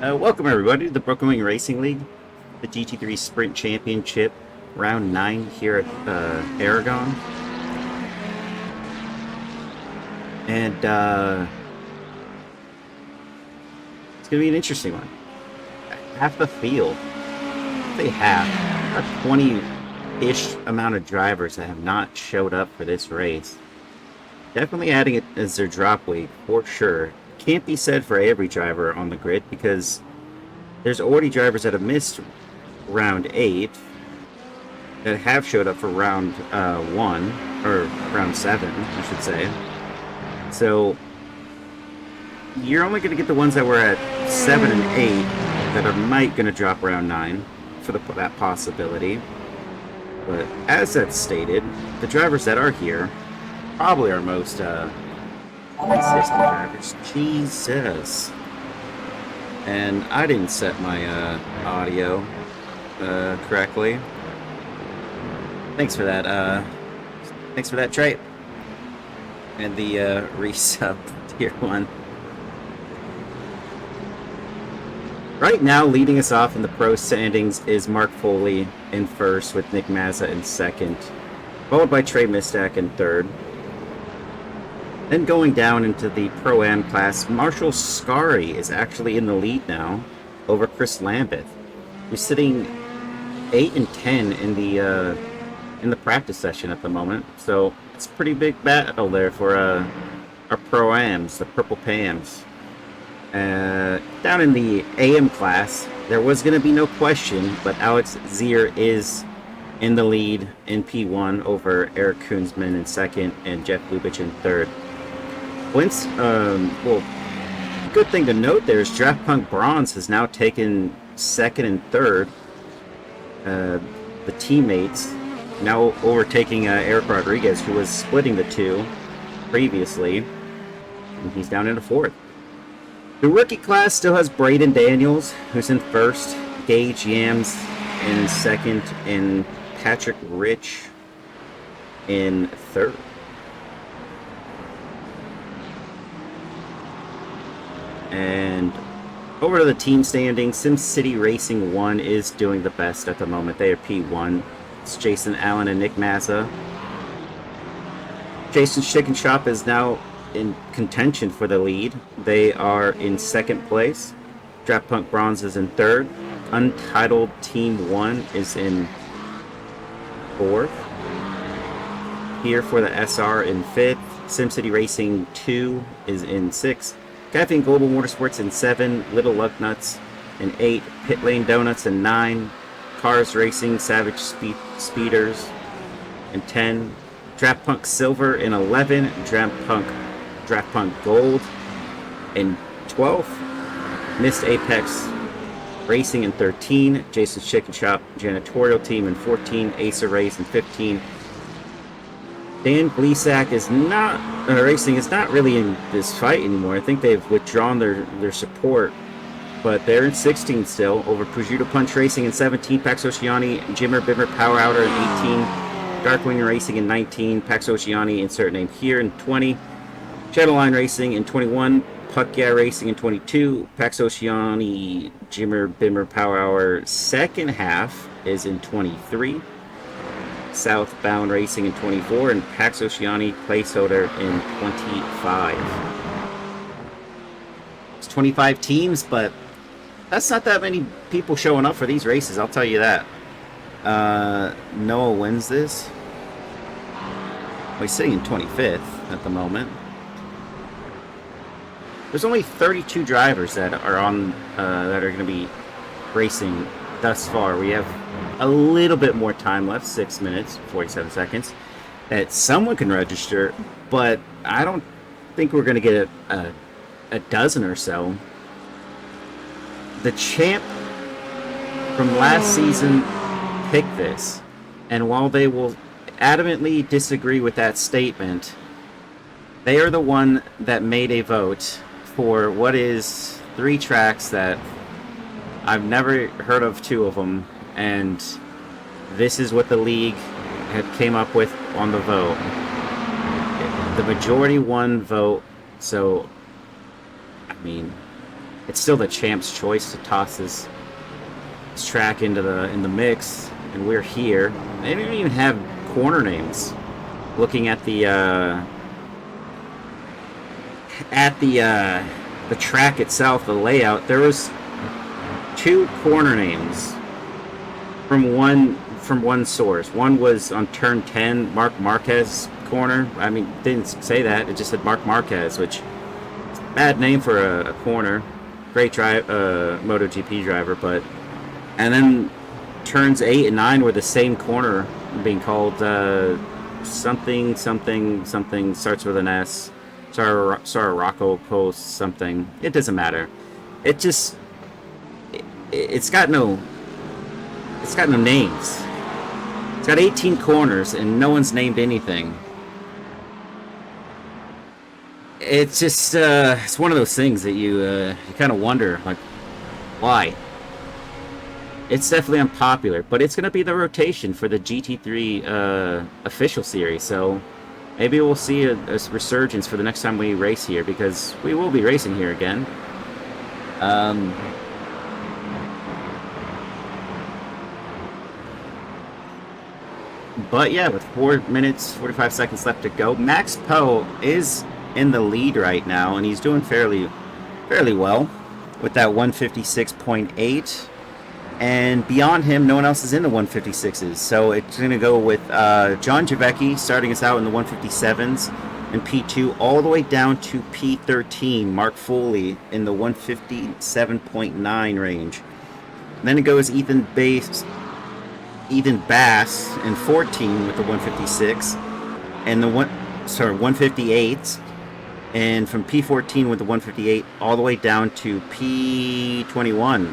Welcome everybody to the Broken Wing Racing League, the GT3 Sprint Championship, round 9 here at Aragon. And it's going to be an interesting one. Half the field, they have a 20-ish amount of drivers that have not showed up for this race. Definitely adding it as their drop weight for sure. Can't be said for every driver on the grid because there's already drivers that have missed round 8 that have showed up for round 1 or round 7, I should say. So you're only going to get the ones that were at 7 and 8 that are might going to drop round 9 for that possibility. But as that's stated, the drivers that are here probably are most consistent drivers. Jesus. And I didn't set my audio correctly. Thanks for that. Thanks for that, Trey. And the resub tier 1. Right now, leading us off in the pro standings is Mark Foley in first with Nick Mazza in second, followed by Trey Mistak in third. Then going down into the Pro-Am class, Marshall Scary is actually in the lead now over Chris Lambeth, who's sitting 8 and 10 in the practice session at the moment. So it's a pretty big battle there for our Pro-Ams, the Purple Pams. Down in the AM class, there was going to be no question, but Alex Zier is in the lead in P1 over Eric Koonsman in second and Jeff Lubich in third. Well, good thing to note there is Draft Punk Bronze has now taken second and third. The teammates now overtaking Eric Rodriguez, who was splitting the two previously, and he's down into fourth. The rookie class still has Braden Daniels, who's in first, Gage Yams in second, and Patrick Rich in third. And over to the team standings, SimCity Racing 1 is doing the best at the moment. They are P1. It's Jason Allen and Nick Mazza. Jason's Chicken Shop is now in contention for the lead. They are in second place. Draft Punk Bronze is in third. Untitled Team 1 is in fourth. Here for the SR in fifth. SimCity Racing 2 is in sixth. Caffeine Global Motorsports in 7, Little Lug Nuts in 8, Pit Lane Donuts in 9, Cars Racing Savage Speeders in 10, Draft Punk Silver in 11, Draft Punk Gold in 12th, Missed Apex Racing in 13, Jason's Chicken Shop Janitorial Team in 14, Acer Race in 15. Dan Gleasack is not racing is not really in this fight anymore. I think they've withdrawn their support, but they're in 16 still over Prosciutto Punch Racing in 17, Pax Oceani, Jimmer Bimmer Power Outer in 18, Darkwing Racing in 19, Pax Oceani insert name here in 20, Shadowline Racing in 21, Puck Yeah Racing in 22, Pax Oceani, Jimmer Bimmer Power Hour second half is in 23. Southbound Racing in 24, and Pax Oceani placeholder in 25. It's 25 teams, but that's not that many people showing up for these races, I'll tell you that. Noah wins this. Well, he's sitting in 25th at the moment. There's only 32 drivers that are on that are going to be racing thus far. We have a little bit more time left, 6 minutes, 47 seconds, that someone can register, but I don't think we're going to get a dozen or so. The champ from last season picked this, and while they will adamantly disagree with that statement, they are the one that made a vote for what is 3 tracks that I've never heard of 2 of them, and this is what the league had came up with on the vote. The majority won vote, so I mean, it's still the champ's choice to toss his track into the mix, and we're here. They don't even have corner names. Looking at the track itself, the layout, there was 2 corner names from one source. One was on turn 10, Marc Marquez corner. I mean, it didn't say that. It just said Marc Marquez, which is a bad name for a corner. Great MotoGP driver, but and then turns 8 and 9 were the same corner being called something starts with an S. Rocco Post something. It doesn't matter. It's got no names. It's got 18 corners and no one's named anything. It's just it's one of those things that you kind of wonder, like, why? It's definitely unpopular, but it's going to be the rotation for the GT3 official series, so maybe we'll see a resurgence for the next time we race here, because we will be racing here again. But yeah, with 4 minutes, 45 seconds left to go, Max Poe is in the lead right now, and he's doing fairly well with that 156.8. And beyond him, no one else is in the 156s. So it's going to go with John Javecki starting us out in the 157s and P2 all the way down to P13. Mark Foley in the 157.9 range. And then it goes Ethan Bass in 14 with the 156 and the 158. And from P14 with the 158 all the way down to P21.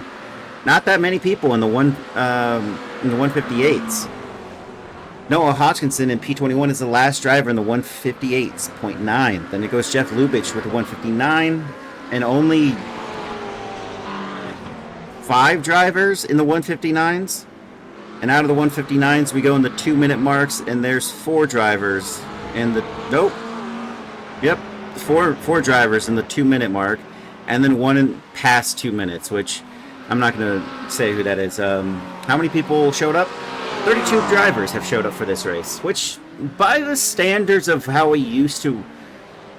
Not that many people in the 158s. Noah Hodgkinson in P21 is the last driver in the 158.9. Then it goes Jeff Lubitsch with the 159, and only 5 drivers in the 159s. And out of the 159s, we go in the 2-minute marks, and there's 4 drivers in the four drivers in the 2-minute mark, and then 1 in past 2 minutes, which I'm not going to say who that is. How many people showed up? 32 drivers have showed up for this race, which, by the standards of how we used to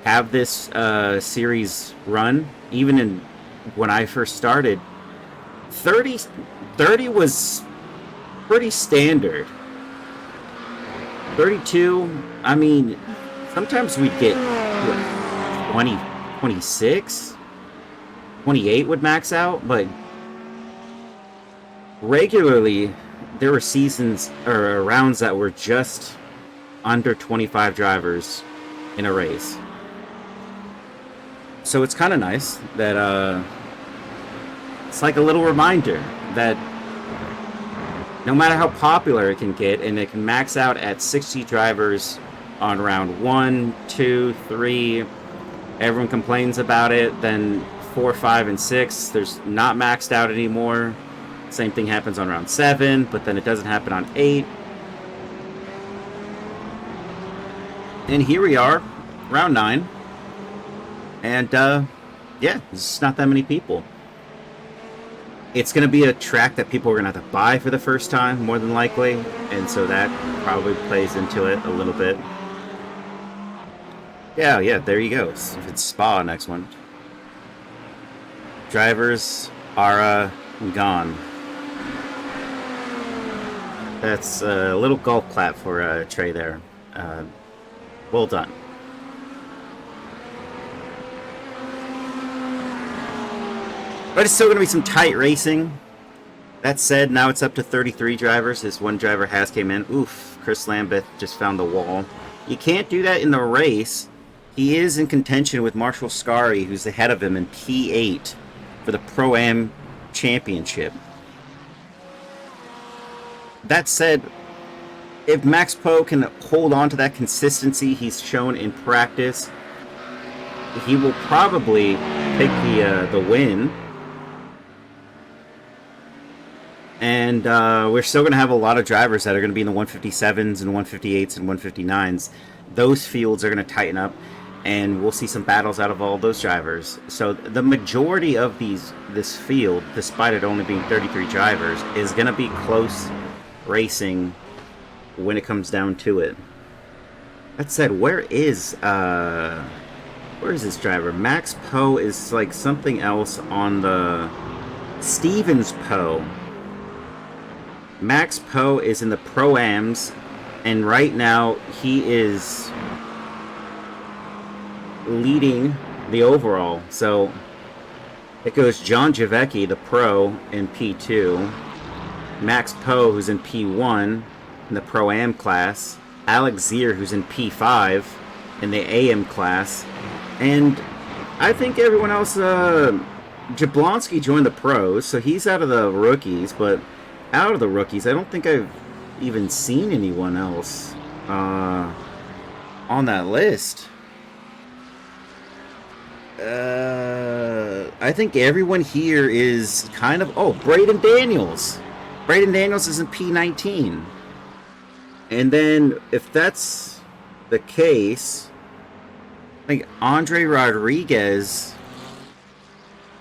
have this series run, even when I first started, 30 was pretty standard. 32, I mean, sometimes we'd get, 20, 26? 28 would max out, but regularly there were seasons or rounds that were just under 25 drivers in a race. So it's kind of nice that it's like a little reminder that no matter how popular it can get, and it can max out at 60 drivers on round 1, 2, 3, everyone complains about it. Then 4, 5, and 6, there's not maxed out anymore. Same thing happens on round 7, but then it doesn't happen on 8. And here we are, round 9. And, yeah, there's not that many people. It's going to be a track that people are going to have to buy for the first time, more than likely. And so that probably plays into it a little bit. Yeah, there you go. It's Spa next one. Drivers are gone. That's a little golf clap for Trey there. Well done. But it's still going to be some tight racing. That said, now it's up to 33 drivers. This one driver has came in. Oof, Chris Lambeth just found the wall. You can't do that in the race. He is in contention with Marshall Scari, who's ahead of him in P8 for the Pro-Am Championship. That said, if Max Poe can hold on to that consistency he's shown in practice, he will probably take the win. And we're still going to have a lot of drivers that are going to be in the 157s and 158s and 159s. Those fields are going to tighten up. and we'll see some battles out of all those drivers. So the majority of this field, despite it only being 33 drivers, is going to be close racing when it comes down to it. That said, where is this driver? Max Poe is like something else on the Stevens Poe. Max Poe is in the Pro-Ams, and right now he is leading the overall. So it goes John Javecki, the Pro, in P2, Max Poe, who's in P1 in the Pro-Am class, Alex Zier, who's in P5 in the AM class, and I think everyone else, Jablonski joined the pros, so he's out of the rookies, but out of the rookies, I don't think I've even seen anyone else on that list. I think everyone here is kind of... Oh, Braden Daniels. Braden Daniels is in P19. And then, if that's the case, I think Andre Rodriguez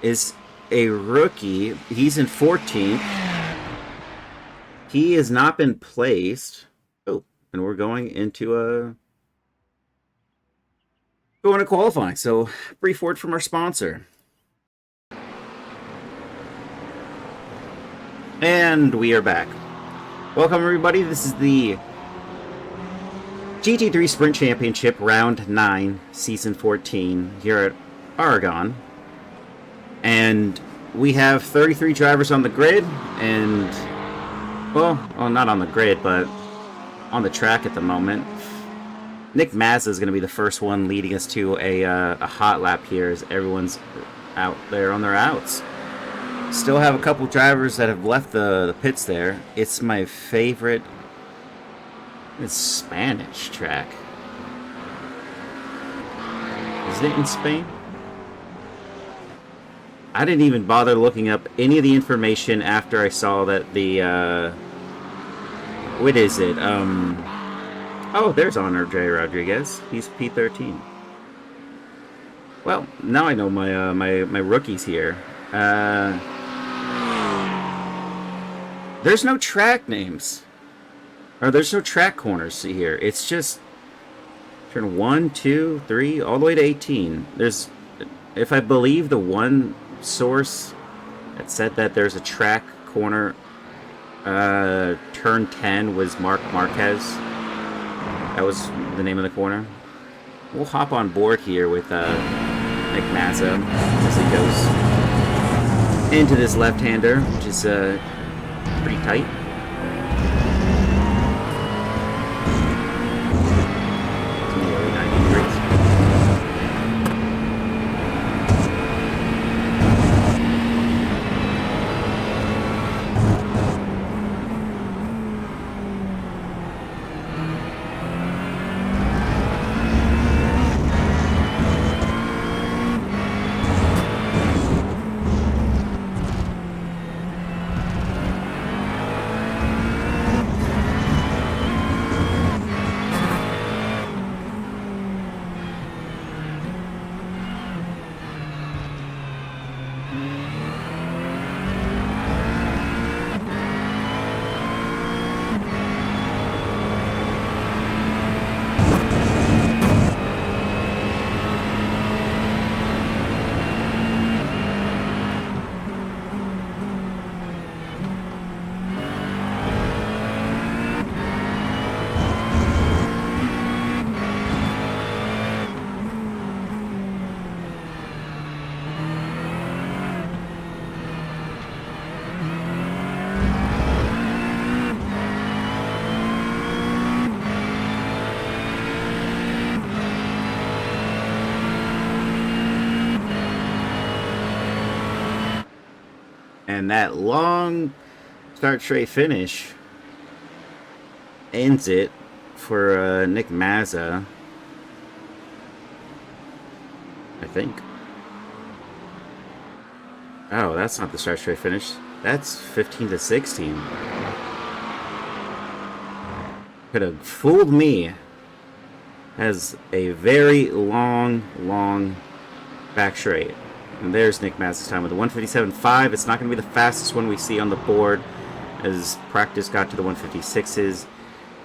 is a rookie. He's in 14th. He has not been placed. Oh, and we're going into qualifying. So, brief word from our sponsor. And we are back. Welcome, everybody. This is the GT3 Sprint Championship, Round 9, Season 14, here at Aragon. And we have 33 drivers on the grid, and, well, not on the grid, but on the track at the moment. Nick Mazza is going to be the first one leading us to a hot lap here as everyone's out there on their outs. Still have a couple drivers that have left the pits there. It's my favorite... It's Spanish track. Is it in Spain? I didn't even bother looking up any of the information after I saw that the... what is it? Oh, there's Andre Rodriguez. He's P13. Well, now I know my rookies here. There's no track names. Or there's no track corners here. It's just turn 1, 2, 3, all the way to 18. There's, if I believe the one source that said that there's a track corner, turn 10 was Mark Marquez. That was the name of the corner. We'll hop on board here with Nick Mazza as he goes into this left-hander, which is pretty tight. It's nearly 90 degrees. And that long start straight finish ends it for Nick Mazza, I think. Oh, that's not the start straight finish. That's 15 to 16. Could have fooled me. has a very long back straight. And there's Nick Mazza's time with the 157.5. It's not going to be the fastest one we see on the board, as practice got to the 156s.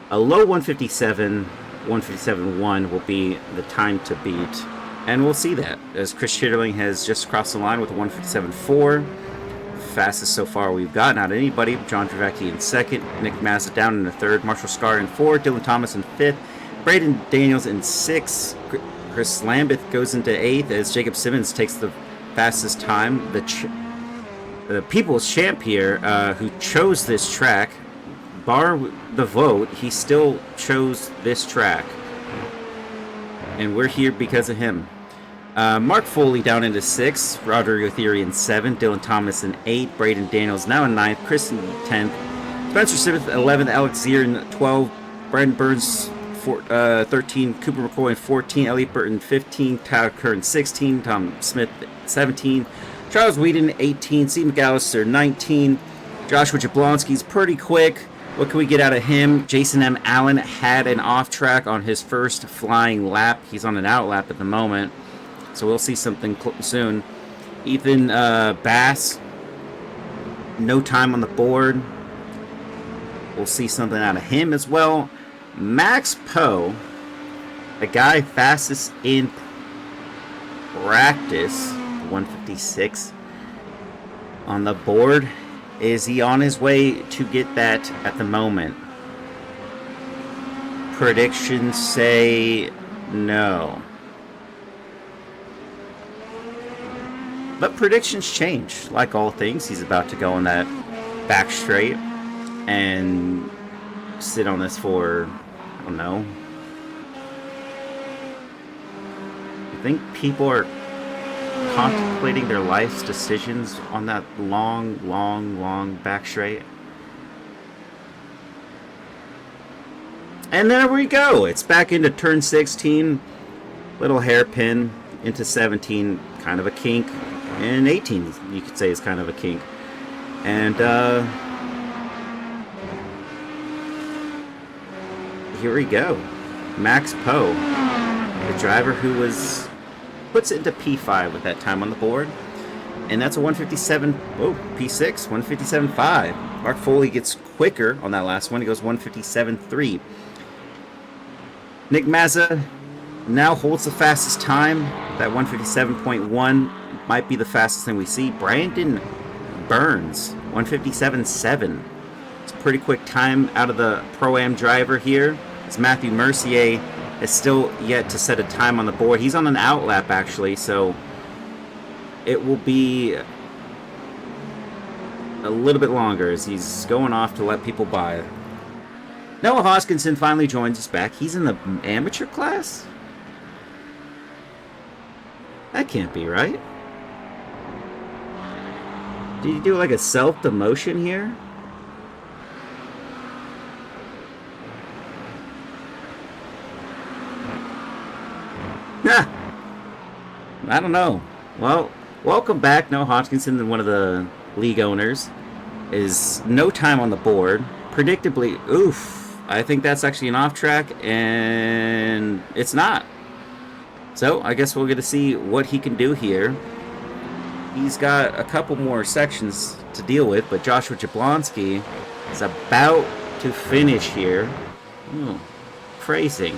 A low 157, 157.1 will be the time to beat. And we'll see that, as Chris Chitterling has just crossed the line with a 157.4. Fastest so far we've gotten out of anybody. John Travacki in second, Nick Mazza down in the third, Marshall Scar in fourth, Dylan Thomas in fifth, Braden Daniels in sixth, Chris Lambeth goes into eighth as Jacob Simmons takes the fastest time. The people's champ here, who chose this track, bar the vote, he still chose this track, and we're here because of him. Mark Foley down into 6th, Rodrigo Theory in 7th, Dylan Thomas in 8th, Braden Daniels now in 9th, Chris in 10th, Spencer Smith 11th, Alex Zier in 12th, Brandon Burns 13th, Cooper McCoy in 14th, Elliot Burton 15th, Tyler Kerr in 16th, Tom Smith 17th, Charles Whedon 18th, Steve McAllister 19th, Joshua Jablonski's pretty quick. What can we get out of him? Jason M. Allen had an off track on his first flying lap. He's on an out lap at the moment, so we'll see something soon. Ethan Bass, no time on the board. We'll see something out of him as well. Max Poe, a guy fastest in practice, 156 on the board. Is he on his way to get that at the moment? Predictions say no. But predictions change. Like all things, he's about to go on that back straight and sit on this for, I don't know. I think people are contemplating their life's decisions on that long back straight. And there we go. It's back into turn 16. Little hairpin into 17. Kind of a kink. And 18, you could say, is kind of a kink. And here we go. Max Poe, the driver who puts it into P5 with that time on the board. And that's a 157, P6, 157.5. Mark Foley gets quicker on that last one. He goes 157.3. Nick Mazza now holds the fastest time. That 157.1 might be the fastest thing we see. Brandon Burns, 157.7. It's a pretty quick time out of the Pro-Am driver here. As Matthew Mercier is still yet to set a time on the board. He's on an out lap, actually, so it will be a little bit longer as he's going off to let people by. Noah Hoskinson finally joins us back. He's in the amateur class? That can't be right. Did you do like a self-demotion here? I don't know. Well, welcome back, Noah Hoskinson, one of the league owners. Is no time on the board. Predictably, I think that's actually an off track, and it's not. So I guess we'll get to see what he can do here. He's got a couple more sections to deal with, but Joshua Jablonski is about to finish here. Phrasing.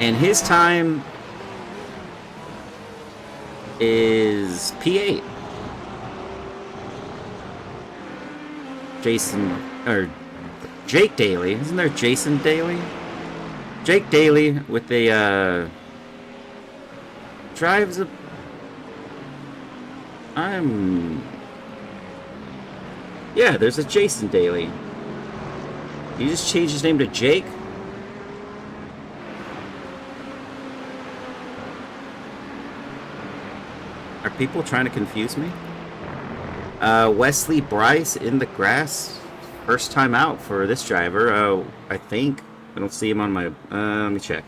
And his time is P8. Jake Daly. Isn't there Jason Daly? Jake Daly with the drives a... Yeah, there's a Jason Daly. He just changed his name to Jake? Are people trying to confuse me? Wesley Bryce in the grass. First time out for this driver, I think. I don't see him on my... let me check.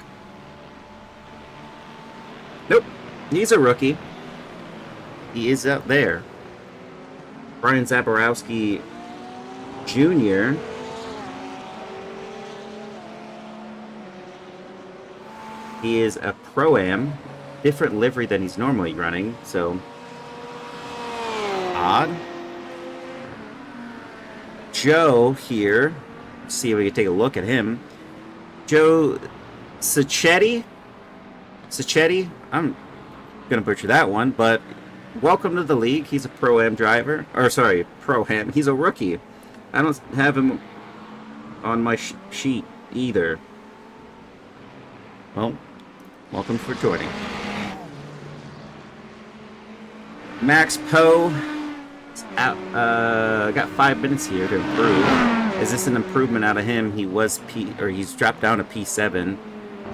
Nope. He's a rookie. He is out there. Brian Zaborowski Jr. He is a Pro-Am, different livery than he's normally running, so odd. Joe here, let's see if we can take a look at him. Joe Sacchetti, I'm gonna butcher that one, but welcome to the league. He's a Pro-Am driver, or sorry, Pro-Am. He's a rookie. I don't have him on my sheet either. Well, welcome for joining. Max Poe out. Got 5 minutes here to improve. Is this an improvement out of him? He was he's dropped down to P7,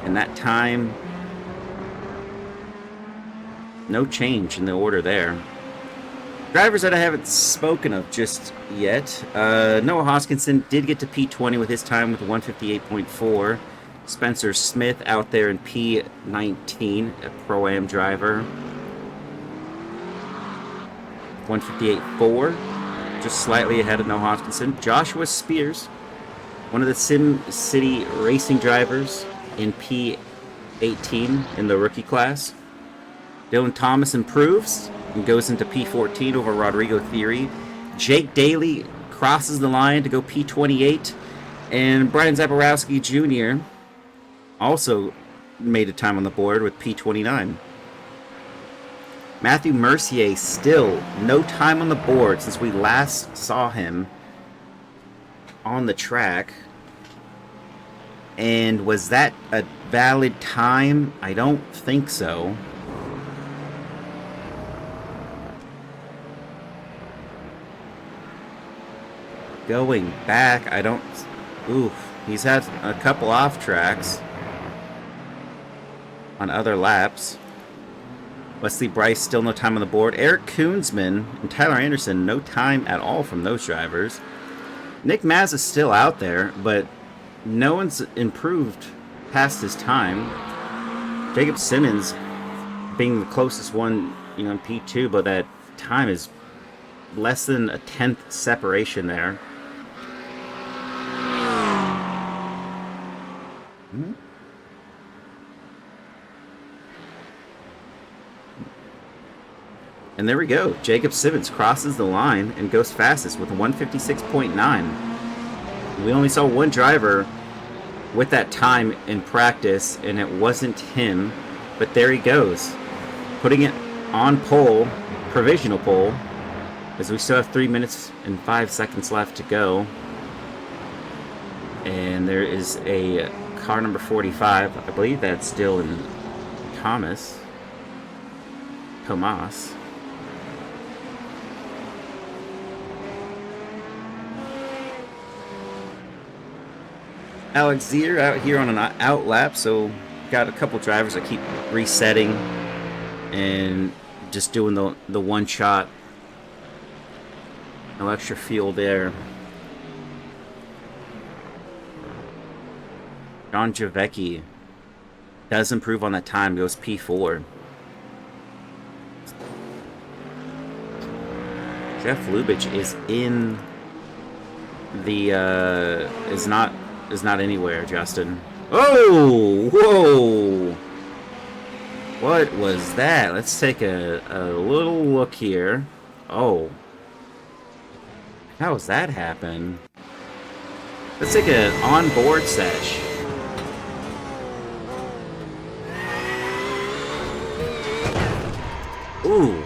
and that time, no change in the order there. Drivers that I haven't spoken of just yet. Noah Hoskinson did get to P20 with his time with 158.4. Spencer Smith out there in P19, a Pro-Am driver. 158.4, just slightly ahead of Noah Hoskinson. Joshua Spears, one of the Sim City racing drivers in P18 in the rookie class. Dylan Thomas improves and goes into P14 over Rodrigo Theory. Jake Daly crosses the line to go P28. And Brian Zaborowski Jr. also made a time on the board with P29. Matthew Mercier still no time on the board since we last saw him on the track. And was that a valid time? I don't think so. Going back, I don't... Oof. He's had a couple off tracks on other laps. Wesley Bryce, still no time on the board. Eric Koonsman and Tyler Anderson, no time at all from those drivers. Nick Maz is still out there, but no one's improved past his time. Jacob Simmons being the closest one, in P2, but that time is less than a 10th separation there. And there we go. Jacob Simmons crosses the line and goes fastest with a 156.9. We only saw one driver with that time in practice, and it wasn't him. But there he goes, putting it on pole, provisional pole, as we still have 3 minutes and 5 seconds left to go. And there is a car number 45. I believe that's still in Tomas. Alex Zier out here on an out lap, so got a couple drivers that keep resetting and just doing the one shot. No extra fuel there. John Javecki does improve on that time, goes P4. Jeff Lubitsch is in the is not anywhere, Justin. Oh, whoa! What was that? Let's take a little look here. Oh, how does that happen? Let's take an on-board sesh. Ooh.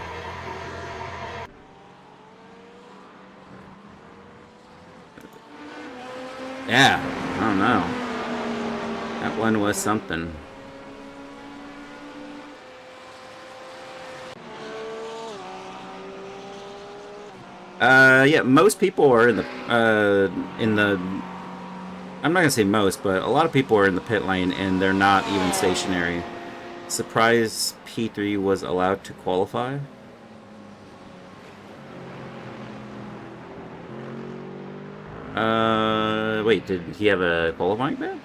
Yeah, I don't know. That one was something. Yeah, most people are in the I'm not gonna say most, but a lot of people are in the pit lane and they're not even stationary. Surprise P3 was allowed to qualify. Wait, did he have a qualifying ban?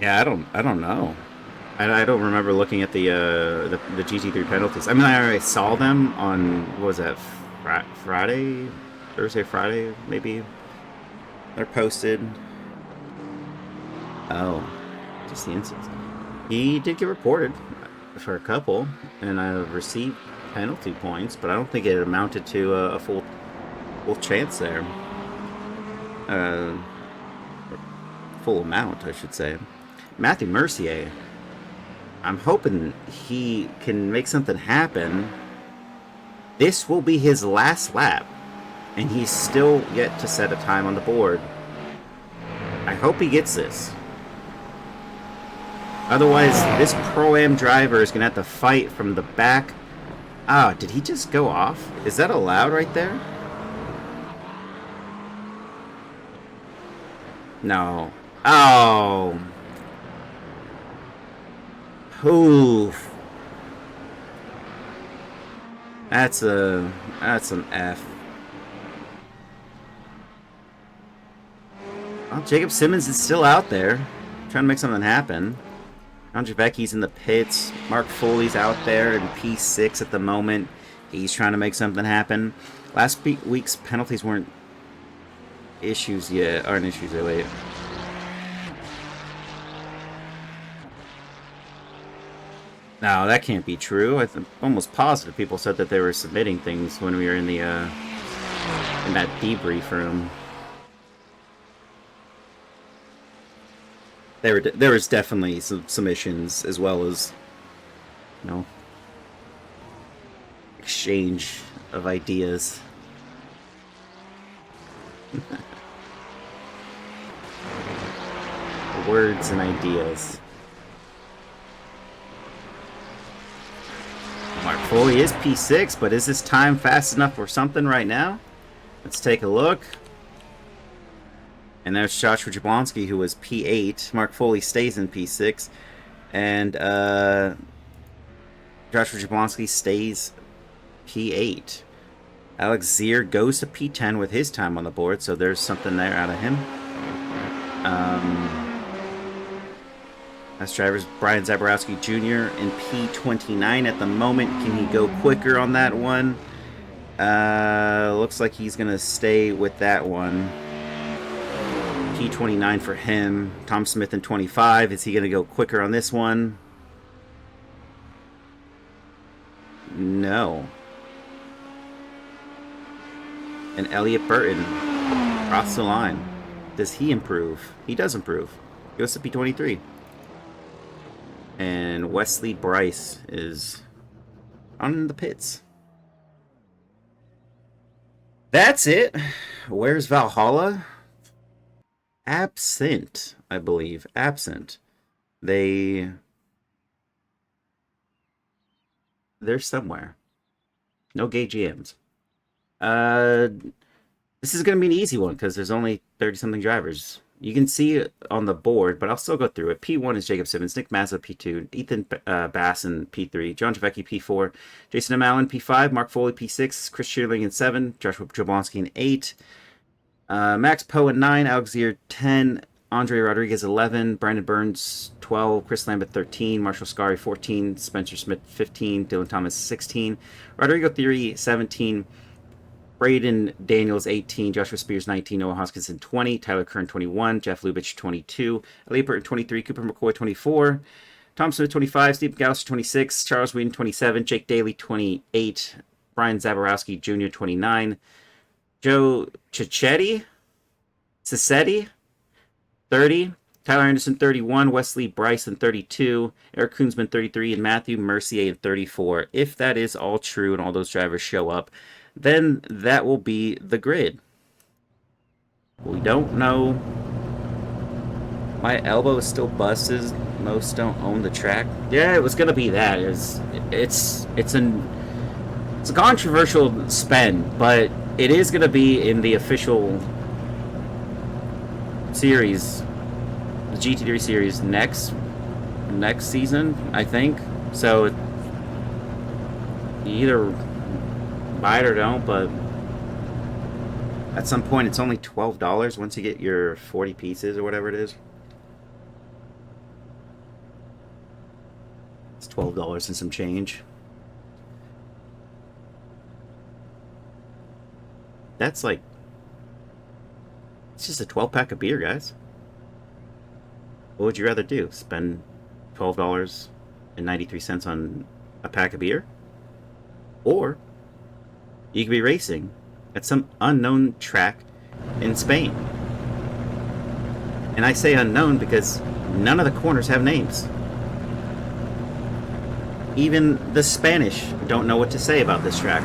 Yeah, I don't know. I don't remember looking at the GT3 penalties. I mean, I already saw them on, what was that, Friday, Thursday, Friday, maybe. They're posted. Oh, just the instance. He did get reported for a couple, and I received penalty points, but I don't think it amounted to a full chance there. Uh, Full amount, I should say. Matthew Mercier. I'm hoping he can make something happen. This will be his last lap, and he's still yet to set a time on the board. I hope he gets this. Otherwise, this Pro-Am driver is going to have to fight from the back. Ah, did he just go off? Is that allowed right there? No. Oh. Oof. That's an F. Well, Jacob Simmons is still out there, trying to make something happen. Andre Vecchi's in the pits. Mark Foley's out there in P6 at the moment. He's trying to make something happen. Last week's penalties weren't issues yet. Aren't issues yet. Wait. No, that can't be true. I'm almost positive people said that they were submitting things when we were in the in that debrief room. There was definitely some submissions as well as, you know, exchange of ideas. Words and ideas. Mark Foley is P6, but is his time fast enough for something right now? Let's take a look. And there's Joshua Jablonski, who was P8. Mark Foley stays in P6. And Joshua Jablonski stays P8. Alex Zier goes to P10 with his time on the board, so there's something there out of him. That's drivers Brian Zaborowski Jr. in P29 at the moment. Can he go quicker on that one? Looks like he's going to stay with that one. P29 for him. Tom Smith in 25. Is he going to go quicker on this one? No. And Elliot Burton crossed the line. Does he improve? He does improve. Goes to P23. And Wesley Bryce is on the pits. That's it. Where's Valhalla? Absent, I believe. Absent. They're somewhere. No gay GMs. This is going to be an easy one because there's only 30-something drivers. You can see it on the board, but I'll still go through it. P1 is Jacob Simmons, Nick Mazza P2, Ethan Bass in P3, John Javecki P4, Jason M. Allen P5, Mark Foley P6, Chris Shearling in 7, Joshua Jablonski in 8, Max Poe in 9, Alex Zier 10, Andre Rodriguez 11, Brandon Burns 12, Chris Lambert 13, Marshall Scari 14, Spencer Smith 15, Dylan Thomas 16, Rodrigo Theory 17, Braden Daniels 18, Joshua Spears 19, Noah Hoskinson 20, Tyler Kern 21, Jeff Lubitsch 22, Elliot Burton 23, Cooper McCoy 24, Tom Smith 25, Steve Gausser 26, Charles Whedon 27, Jake Daly 28, Brian Zaborowski Jr. 29, Joe Cicetti 30, Tyler Anderson 31, Wesley Bryson 32, Eric Koonsman 33, and Matthew Mercier in 34. If that is all true and all those drivers show up, then that will be the grid. We don't know. My elbow is still busted. Most don't own the track. Yeah, it was gonna be that. It's a controversial spend, but it is gonna be in the official series, the GT3 series next season, I think. So you either buy it or don't, but at some point it's only $12 once you get your 40 pieces or whatever it is. It's $12 and some change. That's like, it's just a 12-pack of beer, guys. What would you rather do? Spend $12.93 on a pack of beer? Or you could be racing at some unknown track in Spain. And I say unknown because none of the corners have names. Even the Spanish don't know what to say about this track.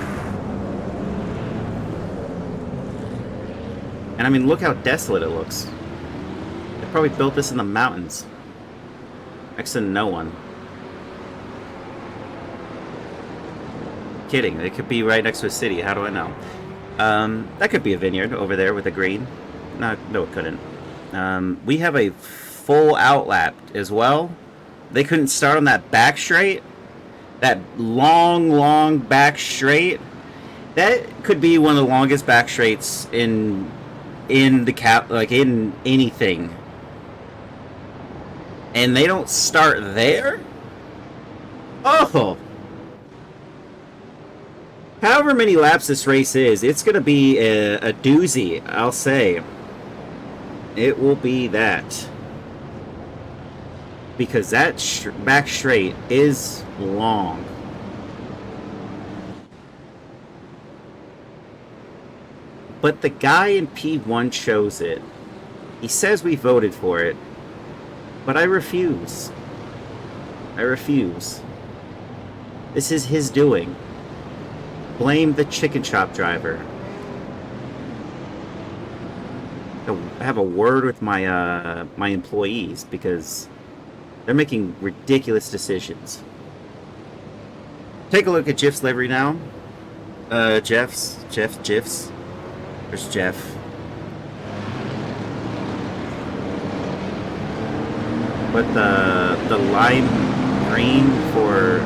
And I mean, look how desolate it looks. They probably built this in the mountains. Next to no one. Kidding, it could be right next to a city. How do I know? That could be a vineyard over there with a green. No, it couldn't. We have a full outlap as well. They couldn't start on that back straight. That long back straight. That could be one of the longest back straights in the cap, like in anything. And they don't start there? Oh! However many laps this race is, it's going to be a doozy, I'll say. It will be that. Because that back straight is long. But the guy in P1 chose it. He says we voted for it. But I refuse. I refuse. This is his doing. Blame the chicken shop driver. I have a word with my my employees because they're making ridiculous decisions. Take a look at Jeff's livery now. Jeff's. There's Jeff. But the lime green for...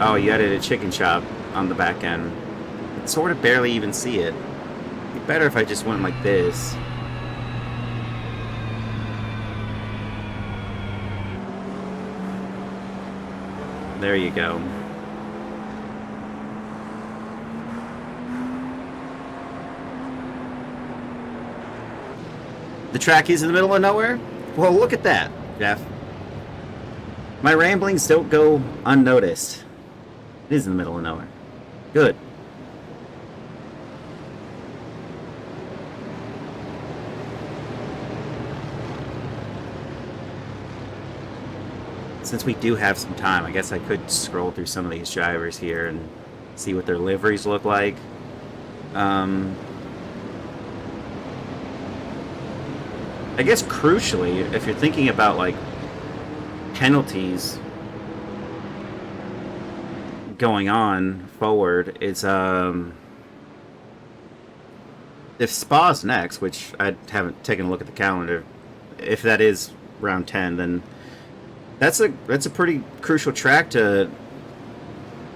Oh, you added a chicken shop on the back end. I can sort of barely even see it. It'd be better if I just went like this. There you go. The track is in the middle of nowhere? Well, look at that, Jeff. My ramblings don't go unnoticed. It is in the middle of nowhere. Good. Since we do have some time, I guess I could scroll through some of these drivers here and see what their liveries look like. I guess crucially, if you're thinking about like penalties going on forward, is if Spa's next, which I haven't taken a look at the calendar, if that is round 10, then that's a pretty crucial track to...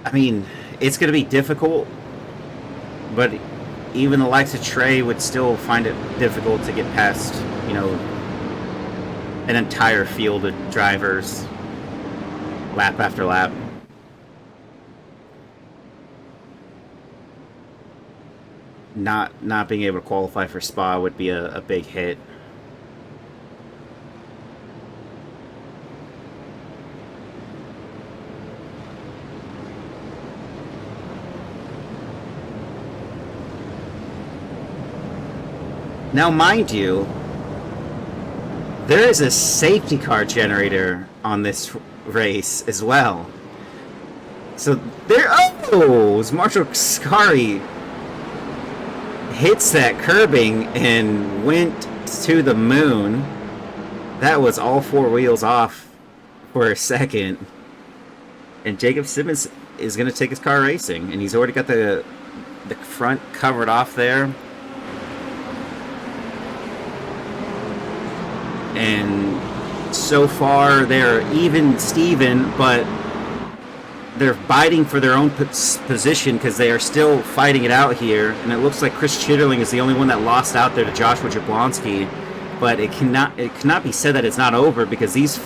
I mean, it's going to be difficult, but even the likes of Trey would still find it difficult to get past, you know, an entire field of drivers lap after lap. Not being able to qualify for Spa would be a big hit. Now, mind you, there is a safety car generator on this race as well. So there... Oh! Marshall Scari hits that curbing and went to the moon. That was all four wheels off for a second. And Jacob Simmons is going to take his car racing. And he's already got the front covered off there. And so far they're even Steven, but they're biting for their own position because they are still fighting it out here. And it looks like Chris Chitterling is the only one that lost out there to Joshua Jablonski. But it cannot be said that it's not over because this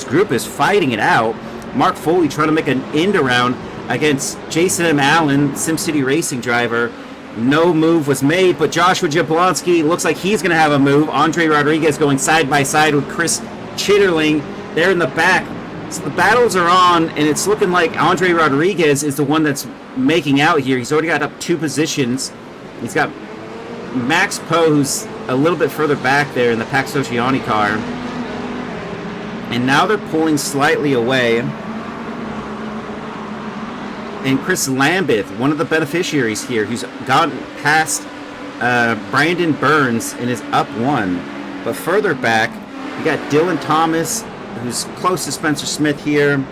group is fighting it out. Mark Foley trying to make an end around against Jason M. Allen, SimCity Racing driver. No move was made, but Joshua Jablonski looks like he's going to have a move. Andre Rodriguez going side by side with Chris Chitterling there in the back. So the battles are on, and it's looking like Andre Rodriguez is the one that's making out here. He's already got up 2 positions. He's got Max Poe, who's a little bit further back there in the Pax Oceani car. And now they're pulling slightly away. And Chris Lambeth, one of the beneficiaries here, who's gotten past Brandon Burns and is up 1. But further back, you got Dylan Thomas, who's close to Spencer Smith here,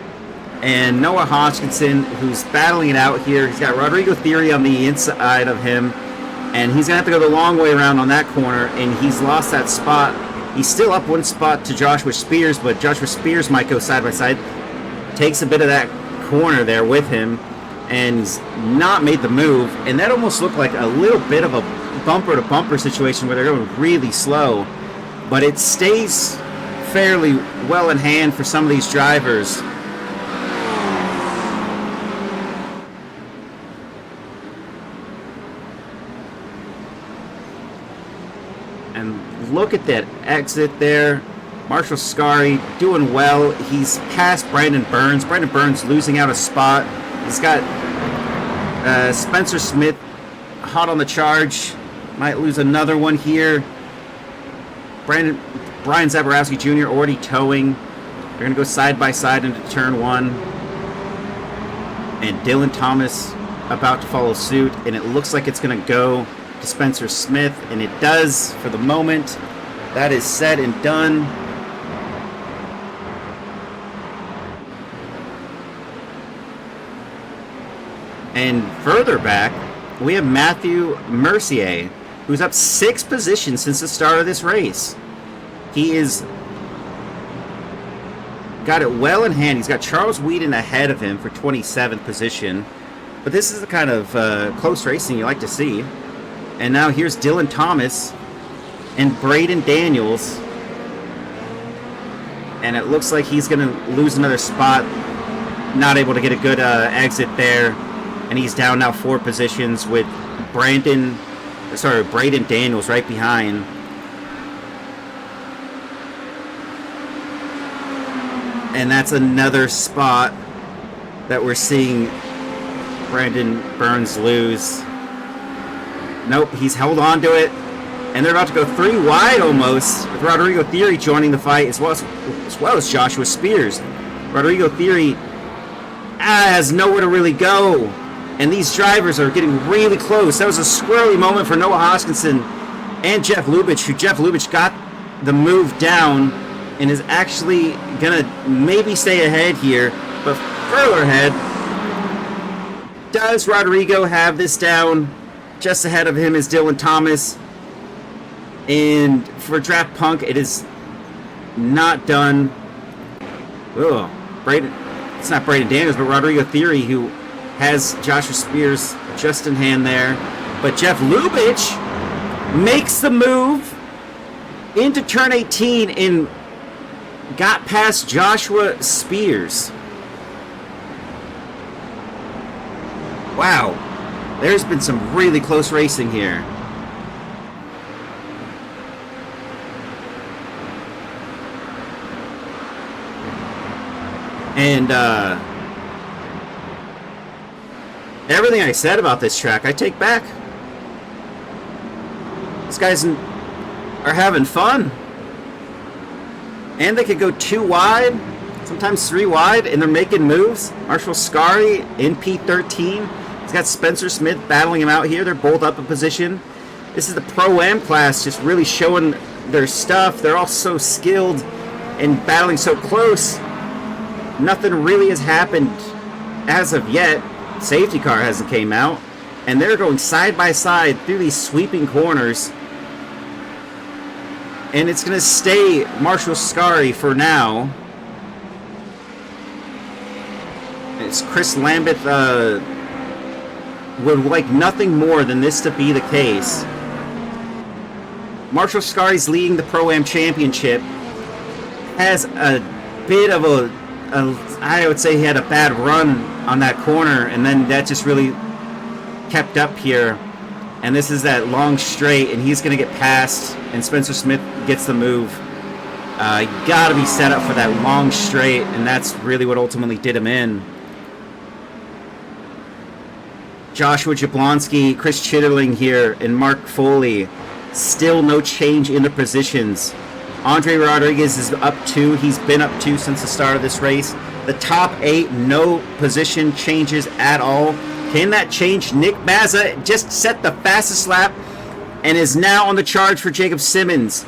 and Noah Hodgkinson, who's battling it out here. He's got Rodrigo Theory on the inside of him, and he's going to have to go the long way around on that corner, and he's lost that spot. He's still up 1 spot to Joshua Spears, but Joshua Spears might go side by side, takes a bit of that corner there with him, and he's not made the move, and that almost looked like a little bit of a bumper-to-bumper situation where they're going really slow, but it stays fairly well in hand for some of these drivers. And look at that exit there. Marshall Scari doing well. He's past Brandon Burns. Brandon Burns losing out a spot. He's got Spencer Smith hot on the charge. Might lose another one here. Brian Zaborowski Jr. already towing. They're going to go side by side into turn 1. And Dylan Thomas about to follow suit. And it looks like it's going to go to Spencer Smith. And it does for the moment. That is said and done. And further back, we have Matthew Mercier, who's up 6 positions since the start of this race. He is got it well in hand. He's got Charles Whedon ahead of him for 27th position. But this is the kind of close racing you like to see. And now here's Dylan Thomas and Braden Daniels. And it looks like he's going to lose another spot. Not able to get a good exit there. And he's down now 4 positions with Braden Daniels right behind. And that's another spot that we're seeing Brandon Burns lose. Nope, he's held on to it. And they're about to go 3 wide almost, with Rodrigo Theory joining the fight as well as Joshua Spears. Rodrigo Theory has nowhere to really go. And these drivers are getting really close. That was a squirrely moment for Noah Hoskinson and Jeff Lubitsch, who Jeff Lubitsch got the move down and is actually going to maybe stay ahead here. But further ahead, does Rodrigo have this down? Just ahead of him is Dylan Thomas. And for Draft Punk, it is not done. Oh, it's not Braden Daniels, but Rodrigo Theory, who has Joshua Spears just in hand there. But Jeff Lubitsch makes the move into turn 18 and got past Joshua Spears. Wow. There's been some really close racing here. And everything I said about this track, I take back. These guys are having fun. And they could go 2 wide, sometimes 3 wide, and they're making moves. Marshall Scari in P13. He's got Spencer Smith battling him out here. They're both up a position. This is the Pro-Am class just really showing their stuff. They're all so skilled and battling so close. Nothing really has happened as of yet. Safety car hasn't came out. And they're going side by side through these sweeping corners. And it's going to stay Marshall Scari for now. It's Chris Lambeth would like nothing more than this to be the case. Marshall Scari's leading the Pro-Am Championship. Has a bit of a I would say he had a bad run on that corner, and then that just really kept up here. And this is that long straight, and he's going to get past, and Spencer Smith gets the move. You got to be set up for that long straight, and that's really what ultimately did him in. Joshua Jablonski, Chris Chitterling here, and Mark Foley. Still no change in the positions. Andre Rodriguez is up 2. He's been up 2 since the start of this race. The top 8, no position changes at all. Can that change? Nick Mazza just set the fastest lap and is now on the charge for Jacob Simmons.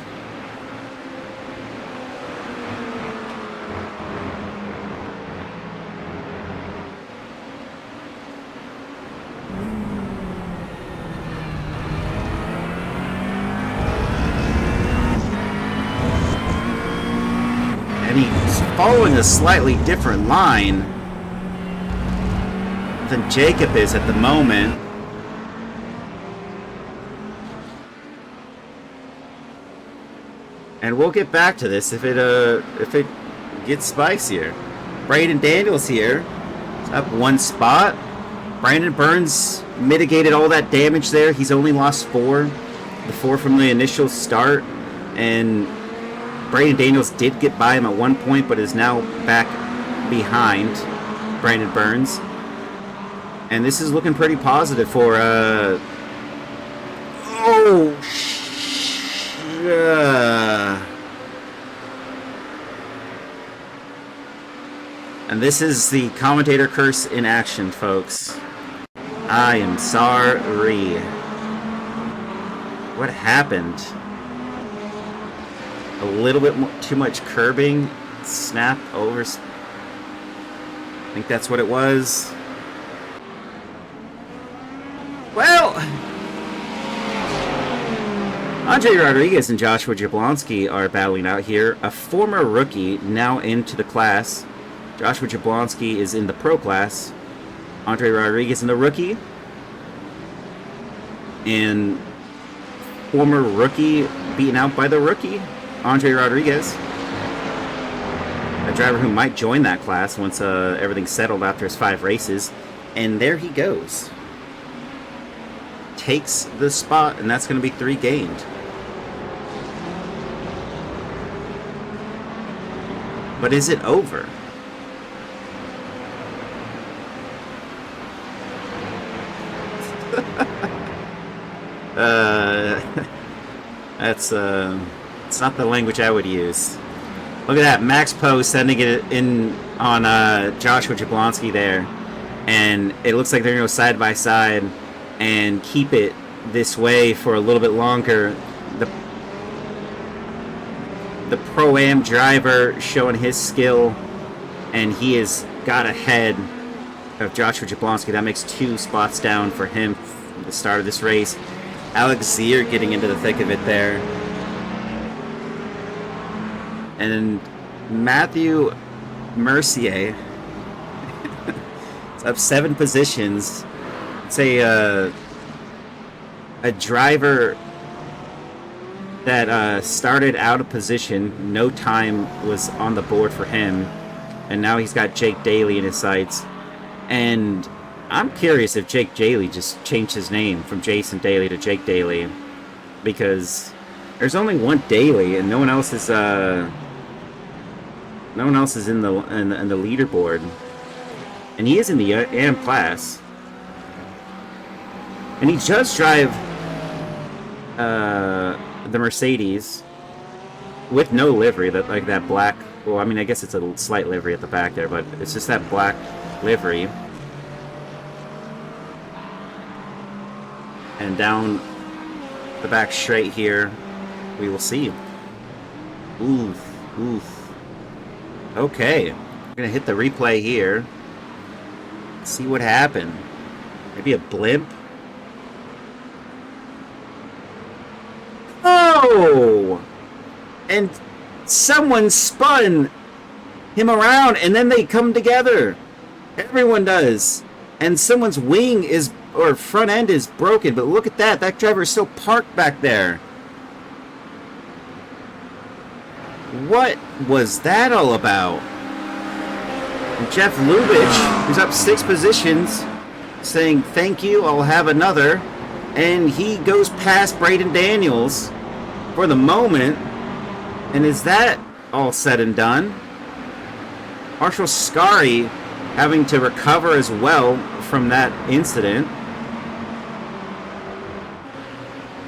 And he's following a slightly different line than Jacob is at the moment. And we'll get back to this if it gets spicier. Braden Daniels here, up 1 spot. Brandon Burns mitigated all that damage there. He's only lost 4, the 4 from the initial start, and Braden Daniels did get by him at one point, but is now back behind Brandon Burns. And this is looking pretty positive for and this is the commentator curse in action, folks. I am sorry. What happened? A little bit too much curbing. Snap over. I think that's what it was. Well, Andre Rodriguez and Joshua Jablonski are battling out here. A former rookie now into the class. Joshua Jablonski is in the pro class. Andre Rodriguez in the rookie. And former rookie beaten out by the rookie, Andre Rodriguez. A driver who might join that class once everything's settled after his 5 races. And there he goes. Takes the spot, and that's going to be 3 gained. But is it over? That's it's not the language I would use. Look at that, Max Poe sending it in on Joshua Jablonski there, and it looks like they're going to go side by side and keep it this way for a little bit longer. The Pro-Am driver showing his skill, and he has got ahead of Joshua Jablonski. That makes 2 spots down for him from the start of this race. Alex Zier getting into the thick of it there. And Matthew Mercier is up 7 positions. It's a driver that started out of position. No time was on the board for him. And now he's got Jake Daly in his sights. And I'm curious if Jake Daly just changed his name from Jason Daly to Jake Daly, because there's only one Daly and no one else is in the leaderboard, and he is in the AM class, and he does drive the Mercedes with no livery, that black. Well, I mean, I guess it's a slight livery at the back there, but it's just that black livery. And down the back straight here, we will see. Oof, oof. Okay, we're gonna hit the replay here. See what happened. Maybe a blimp. Oh! And someone spun him around, and then they come together. Everyone does. And someone's wing or front end is broken, but look at that. That driver is still parked back there. What was that all about? Jeff Lubitsch, who's up 6 positions, saying, thank you, I'll have another. And he goes past Braden Daniels for the moment. And is that all said and done? Marshall Scari having to recover as well from that incident.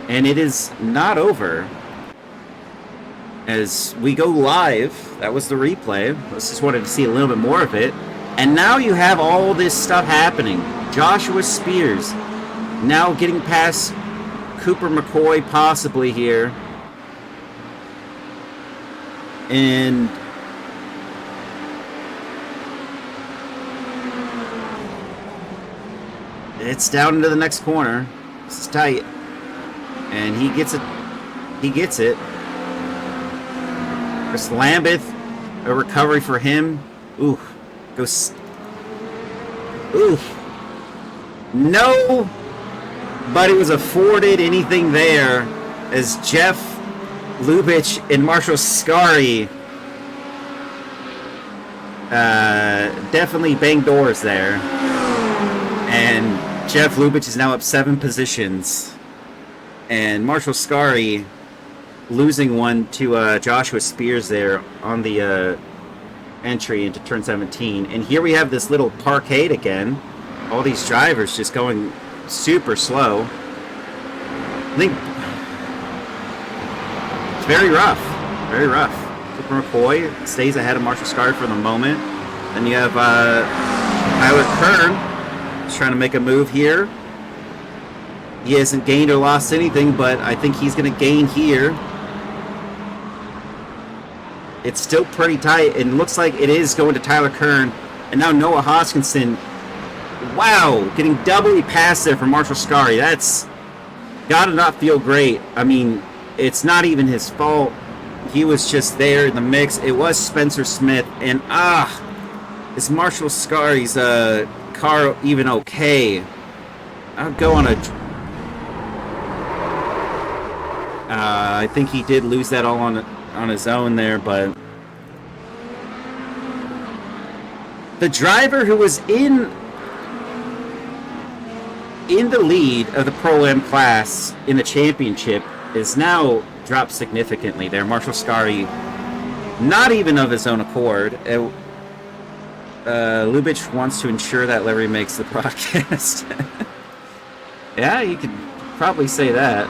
And it is not over. As we go live, that was the replay. I just wanted to see a little bit more of it. And now you have all this stuff happening. Joshua Spears now getting past Cooper McCoy possibly here. And it's down into the next corner. This is tight. And he gets it. He gets it. Chris Lambeth, a recovery for him. Ooh, goes. Ooh, nobody was afforded anything there as Jeff Lubitsch and Marshall Scari definitely banged doors there. And Jeff Lubitsch is now up 7 positions. And Marshall Scari losing one to Joshua Spears there on the entry into turn 17. And here we have this little parkade again. All these drivers just going super slow. I think it's very rough. Very rough. Cooper McCoy stays ahead of Marshall Scari for the moment. Then you have Tyler Kern trying to make a move here. He hasn't gained or lost anything, but I think he's going to gain here. It's still pretty tight, and looks like it is going to Tyler Kern. And now Noah Hoskinson, wow, getting doubly past there for Marshall Scari. That's got to not feel great. I mean, it's not even his fault. He was just there in the mix. It was Spencer Smith, and is Marshall Scari's car even okay? I'll go on a... I think he did lose that all on his own there, but the driver who was in the lead of the Pro-Am class in the championship is now dropped significantly there. Marshall Scari, not even of his own accord. Lubitsch wants to ensure that Larry makes the broadcast. Yeah, you could probably say that.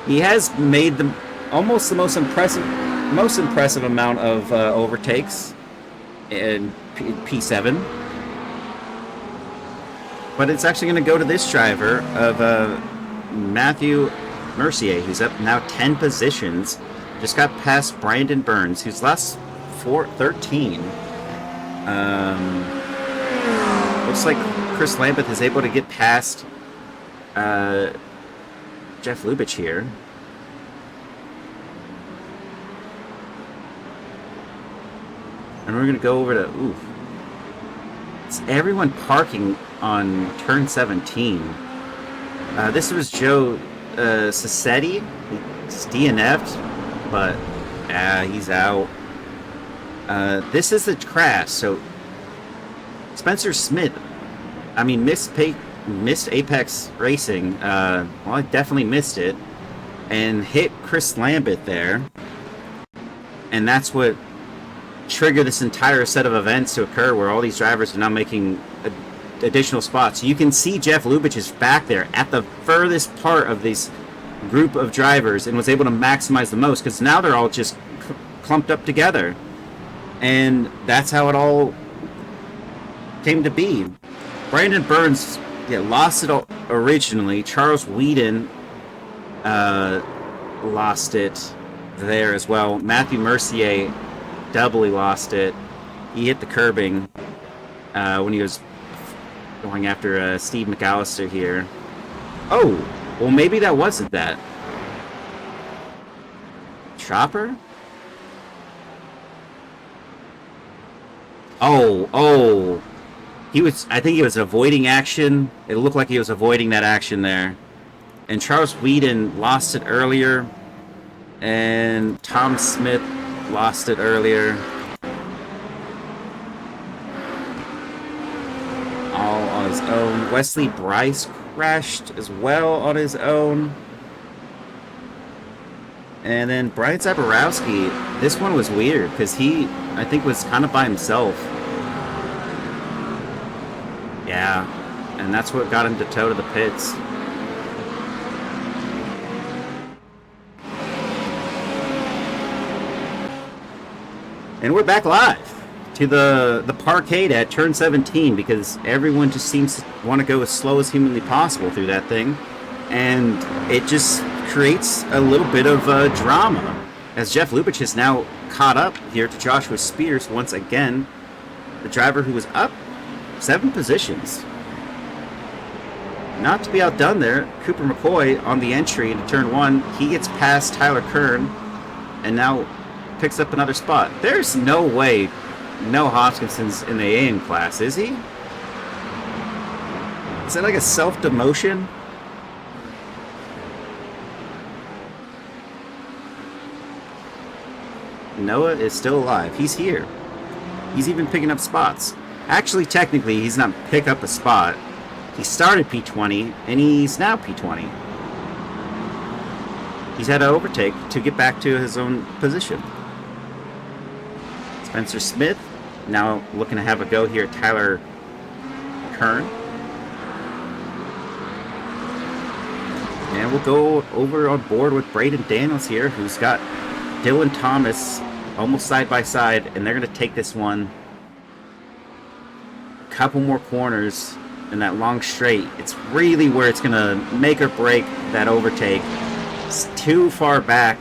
He has made almost the most impressive amount of overtakes in P7. But it's actually going to go to this driver of Matthew Mercier, who's up now 10 positions. Just got past Brandon Burns, who's last 13. Looks like Chris Lambeth is able to get past Jeff Lubitsch here. And we're going to go over to... It's everyone parking on turn 17. This was Joe Sassetti. He's DNF'd, but he's out. This is the crash, so Spencer Smith, missed Apex Racing. I definitely missed it, and hit Chris Lambeth there, and that's what triggered this entire set of events to occur, where all these drivers are now making additional spots. You can see Jeff Lubitsch is back there at the furthest part of this group of drivers and was able to maximize the most, because now they're all just clumped up together, and that's how it all came to be. Brandon Burns lost it originally. Charles Whedon lost it there as well. Matthew Mercier doubly lost it. He hit the curbing when he was going after Steve McAllister here. Oh, well, maybe that wasn't that. Chopper? Oh. I think he was avoiding action. It looked like he was avoiding that action there. And Charles Whedon lost it earlier. And Tom Smith lost it earlier. his own. Wesley Bryce crashed as well on his own. And then Brian Zaborowski, this one was weird because he, I think, was kind of by himself. Yeah, and that's what got him to tow to the pits. And we're back live to the parkade at turn 17 because everyone just seems to want to go as slow as humanly possible through that thing. And it just creates a little bit of drama as Jeff Lubitsch is now caught up here to Joshua Spears once again, the driver who was up 7 positions. Not to be outdone there, Cooper McCoy on the entry into turn 1, he gets past Tyler Kern and now picks up another spot. There's no way Noah Hoskinson's in the AM class, is he? Is that like a self-demotion? Noah is still alive. He's here. He's even picking up spots. Actually, technically, he's not pick up a spot. He started P20, and he's now P20. He's had to overtake to get back to his own position. Spencer Smith now looking to have a go here at Tyler Kern. And we'll go over on board with Braden Daniels here, who's got Dylan Thomas almost side by side, and they're going to take this one a couple more corners in that long straight. It's really where it's going to make or break that overtake. It's too far back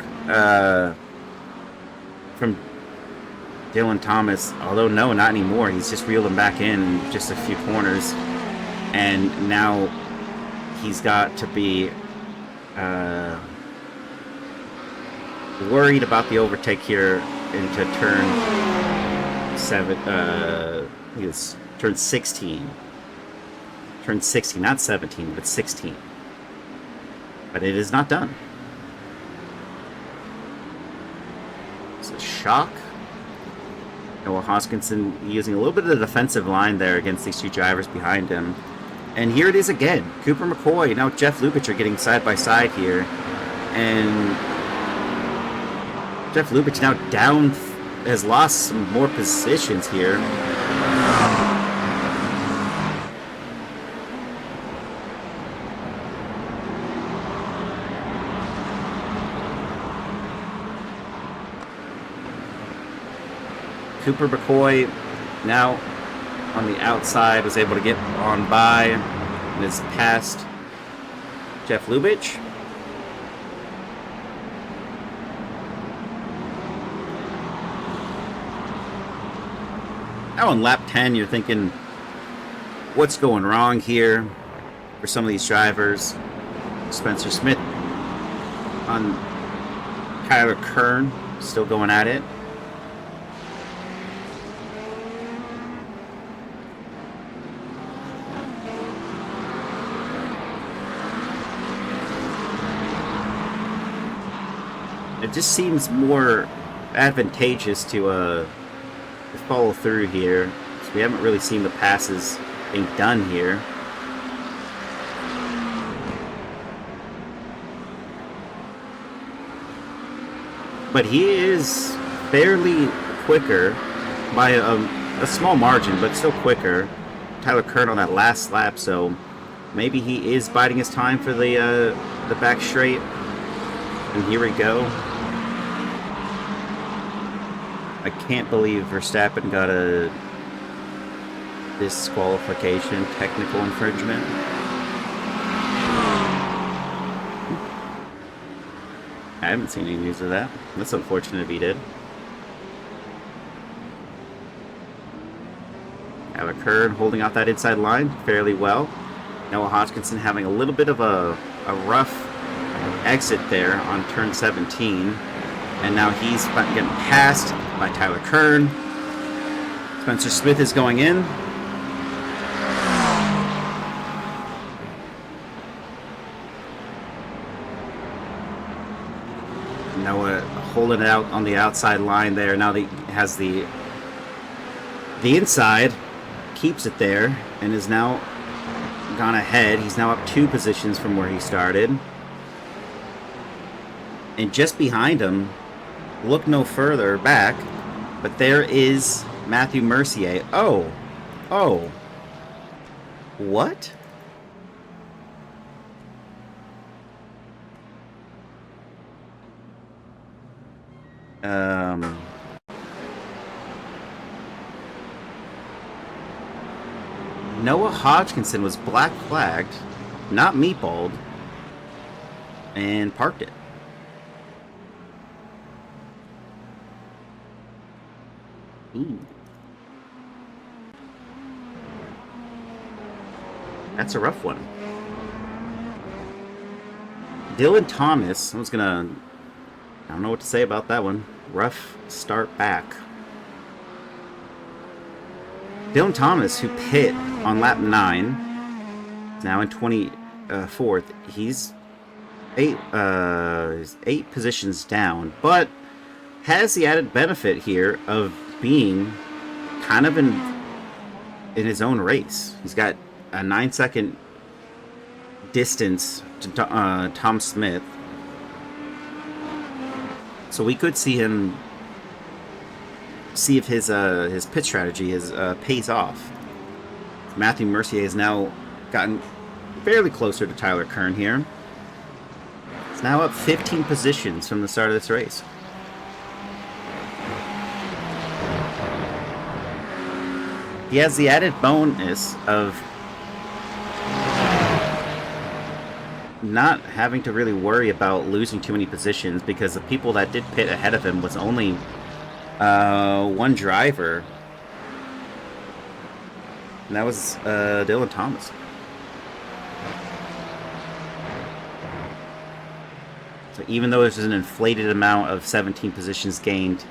from Dylan Thomas, although no, not anymore. He's just reeled him back in just a few corners, and now he's got to be worried about the overtake here into turn 7. I think it's turn 16. Turn 16, not 17, but 16. But it is not done. It's a shock. Noah Hoskinson using a little bit of the defensive line there against these two drivers behind him. And here it is again. Cooper McCoy, now Jeff Lubitsch are getting side by side here. And Jeff Lubitsch now down, has lost some more positions here. Cooper McCoy now on the outside was able to get on by and is past Jeff Lubitsch. Now on lap 10, you're thinking, what's going wrong here for some of these drivers? Spencer Smith on Tyler Kern, still going at it. It just seems more advantageous to follow through here. So we haven't really seen the passes being done here. But he is fairly quicker by a small margin, but still quicker. Tyler Kern on that last lap, so maybe he is biding his time for the back straight. And here we go. I can't believe Verstappen got a disqualification, technical infringement. I haven't seen any news of that. That's unfortunate if he did. Tyler Kern holding out that inside line fairly well. Noah Hodgkinson having a little bit of a rough exit there on turn 17. And now he's getting passed by Tyler Kern. Spencer Smith is going in. Noah holding it out on the outside line there. Now he has the inside, keeps it there, and is now gone ahead. He's now up 2 positions from where he started. And just behind him, look no further back, but there is Matthew Mercier. Oh. What? Noah Hodgkinson was black flagged, not meatballed, and parked it. Ooh. That's a rough one. Dylan Thomas, I don't know what to say about that one. Rough start back. Dylan Thomas, who pit on lap 9, now in 24th. He's 8 positions down, but has the added benefit here of being kind of in his own race. He's got a 9-second distance to Tom Smith, so we could see him see if his pit strategy pays off. Matthew Mercier has now gotten fairly closer to Tyler Kern here. He's now up 15 positions from the start of this race. He has the added bonus of not having to really worry about losing too many positions, because the people that did pit ahead of him was only one driver, and that was Dylan Thomas. So even though there's an inflated amount of 17 positions gained,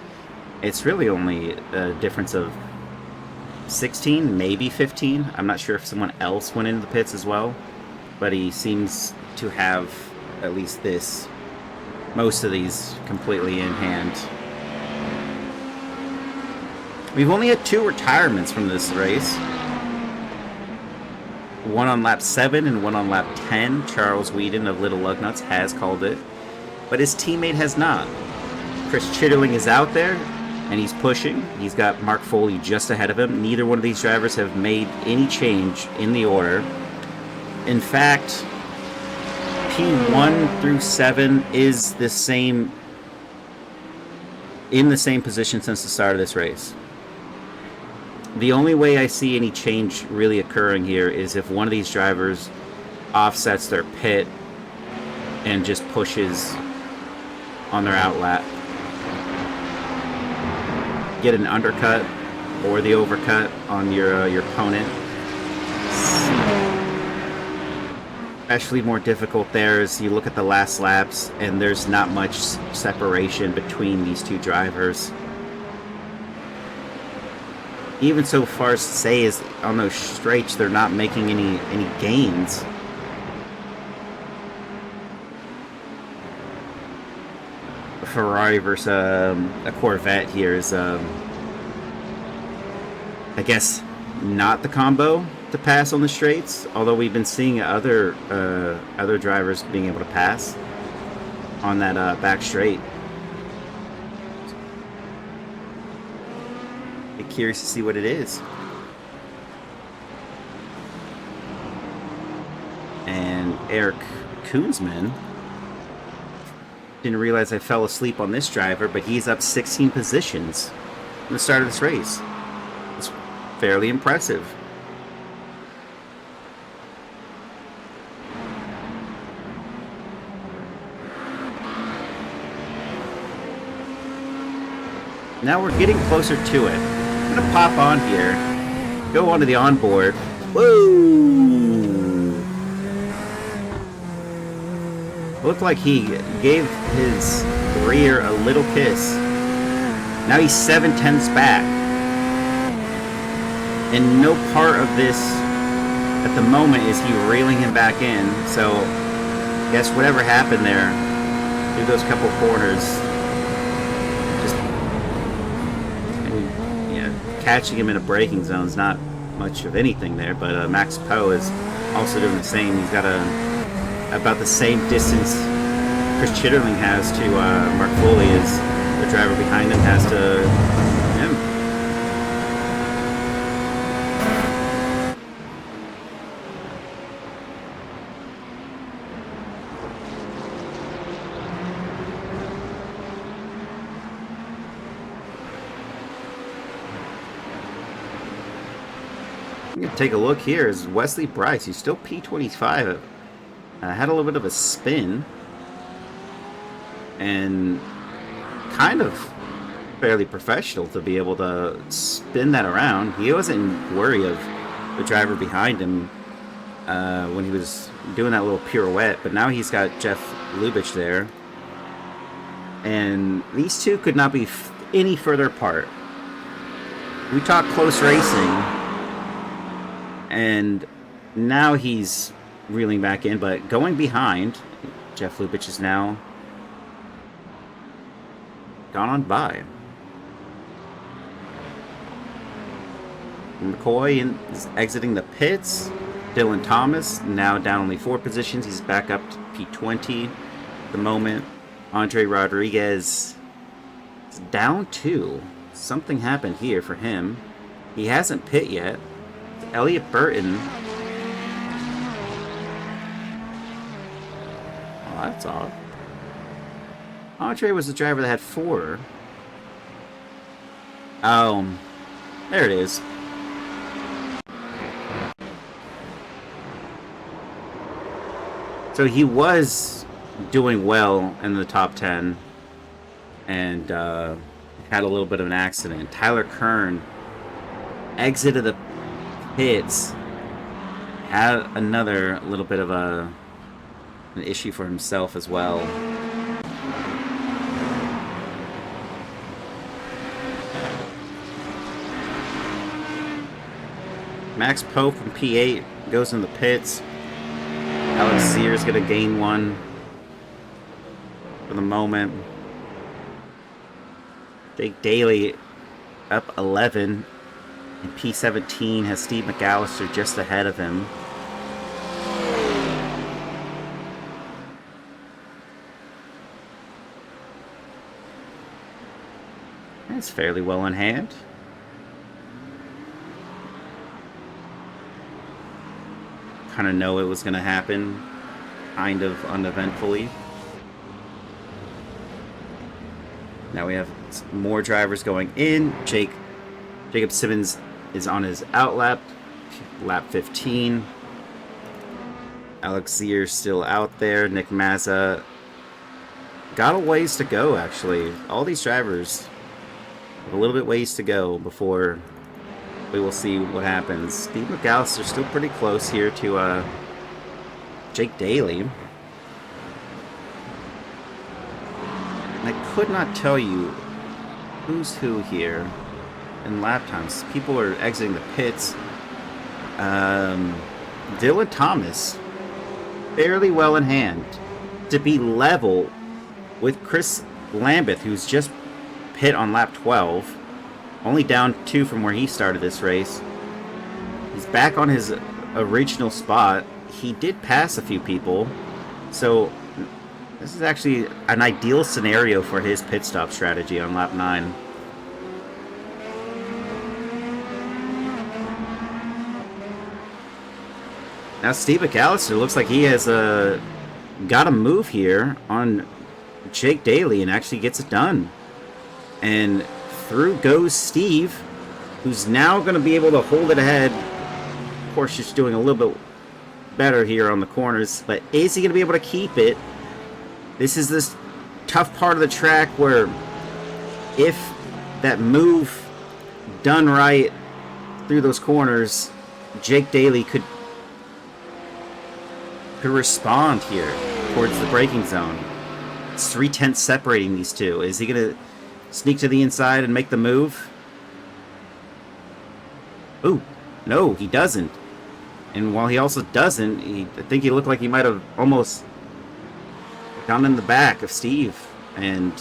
it's really only a difference of 16, maybe 15. I'm not sure if someone else went into the pits as well, but he seems to have at least most of these completely in hand. We've only had 2 retirements from this race. One on lap 7 and one on lap 10. Charles Whedon of Little Lugnuts has called it, but his teammate has not. Chris Chitterling is out there, and he's pushing. He's got Mark Foley just ahead of him. Neither one of these drivers have made any change in the order. In fact, P1 through 7 is in the same position since the start of this race. The only way I see any change really occurring here is if one of these drivers offsets their pit and just pushes on their outlap. Get an undercut or the overcut on your opponent. Especially more difficult there is you look at the last laps and there's not much separation between these two drivers. Even so far as to say is on those straights they're not making any gains. A Ferrari versus a Corvette here is I guess not the combo to pass on the straights, although we've been seeing other drivers being able to pass on that back straight. Be curious to see what it is. And Eric Koonsman, didn't realize I fell asleep on this driver, but he's up 16 positions in the start of this race. It's fairly impressive. Now we're getting closer to it. I'm gonna pop on here, go onto the onboard. Woo! Looked like he gave his rear a little kiss. Now he's 7/10ths back. And no part of this at the moment is he reeling him back in. So I guess whatever happened there through those couple corners, just catching him in a braking zone is not much of anything there, but Max Poe is also doing the same. He's got about the same distance Chris Chitterling has to Mark Foley as the driver behind him has to him. Take a look here is Wesley Bryce. He's still P25. Had a little bit of a spin and kind of fairly professional to be able to spin that around. He wasn't worried of the driver behind him when he was doing that little pirouette, but now he's got Jeff Lubitsch there, and these two could not be any further apart. We talk close racing, and now he's reeling back in, but going behind, Jeff Lubitsch is now gone on by. McCoy is exiting the pits. Dylan Thomas now down only 4 positions. He's back up to P20 at the moment. Andre Rodriguez is down 2. Something happened here for him. He hasn't pit yet. Elliot Burton. Oh, that's odd. Andre was the driver that had 4. Oh, there it is. So he was doing well in the top 10 and had a little bit of an accident. Tyler Kern exited the pits, had another little bit of an issue for himself as well. Max Poe from P8 goes in the pits. Alex Sears going to gain 1 for the moment. Jake Daly up 11. And P17 has Steve McAllister just ahead of him. It's fairly well in hand. Kind of know it was going to happen, kind of uneventfully. Now we have more drivers going in. Jacob Simmons is on his out lap 15. Alex Zier still out there. Nick Mazza got a ways to go, actually. All these drivers have a little bit ways to go before we will see what happens. Steve McAllister still pretty close here to Jake Daly. And I could not tell you who's who here in lap times. People are exiting the pits. Dylan Thomas, fairly well in hand to be level with Chris Lambeth, who's just pit on lap 12. Only down 2 from where he started this race. He's back on his original spot. He did pass a few people, so this is actually an ideal scenario for his pit stop strategy on lap 9. Now Steve McAllister looks like he has got a move here on Jake Daly and actually gets it done. And through goes Steve, who's now going to be able to hold it ahead. Of course, just doing a little bit better here on the corners, but is he going to be able to keep it? This is this tough part of the track where if that move done right through those corners, Jake Daly could respond here towards the braking zone. It's 3/10 separating these two. Is he going to sneak to the inside and make the move? Ooh, no, he doesn't. And while he also doesn't, I think he looked like he might have almost gone in the back of Steve and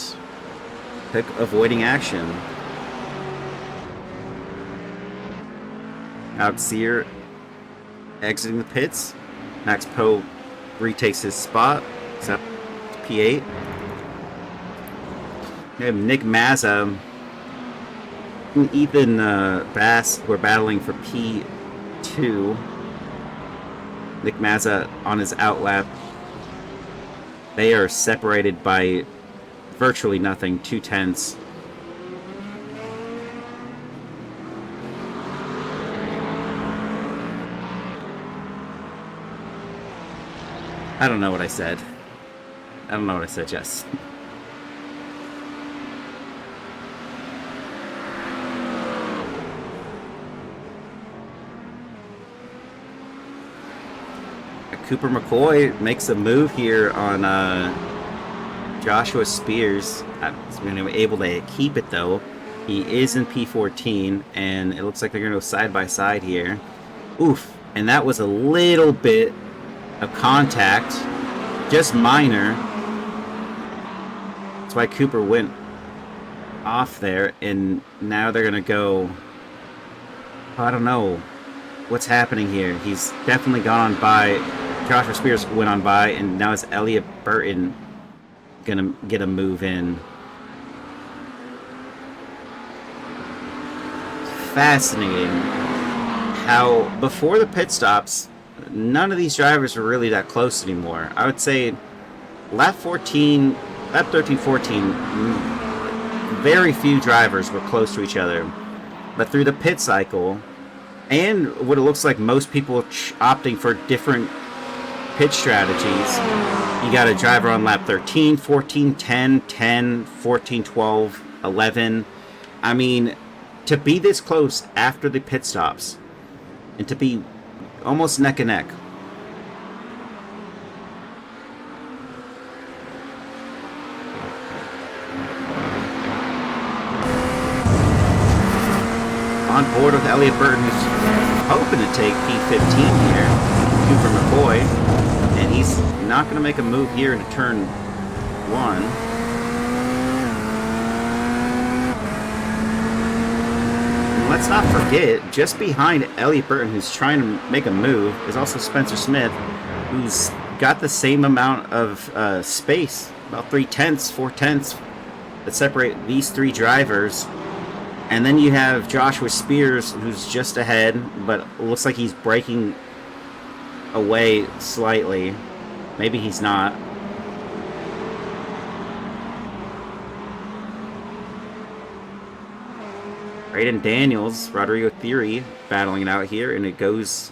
avoiding action. Out Sear exiting the pits. Max Poe retakes his spot. So P8. We have Nick Mazza and Ethan Bass who are battling for P2. Nick Mazza on his outlap. They are separated by virtually nothing, 2/10. I don't know what I said. I don't know what I said, Jess. Cooper McCoy makes a move here on Joshua Spears. He's been able to keep it though. He is in P14, and it looks like they're going to go side by side here. Oof, and that was a little bit of contact, just minor. That's why Cooper went off there, and now they're going to go... I don't know what's happening here. He's definitely gone by... Joshua Spears went on by, and now it's Elliot Burton gonna get a move in. Fascinating how before the pit stops, none of these drivers were really that close anymore. I would say lap 13, 14, very few drivers were close to each other. But through the pit cycle, and what it looks like most people opting for different pit strategies, you got a driver on lap 13, 14, 10, 10, 14, 12, 11. I mean, to be this close after the pit stops and to be almost neck and neck. On board with Elliot Burton, who's hoping to take P15 here, Cooper McCoy, and he's not going to make a move here into turn 1. And let's not forget, just behind Elliot Burton, who's trying to make a move, is also Spencer Smith, who's got the same amount of space, about 3/10, 4/10, that separate these three drivers. And then you have Joshua Spears, who's just ahead, but looks like he's breaking away slightly. Maybe he's not. Braden Daniels, Rodrigo Theory battling it out here, and it goes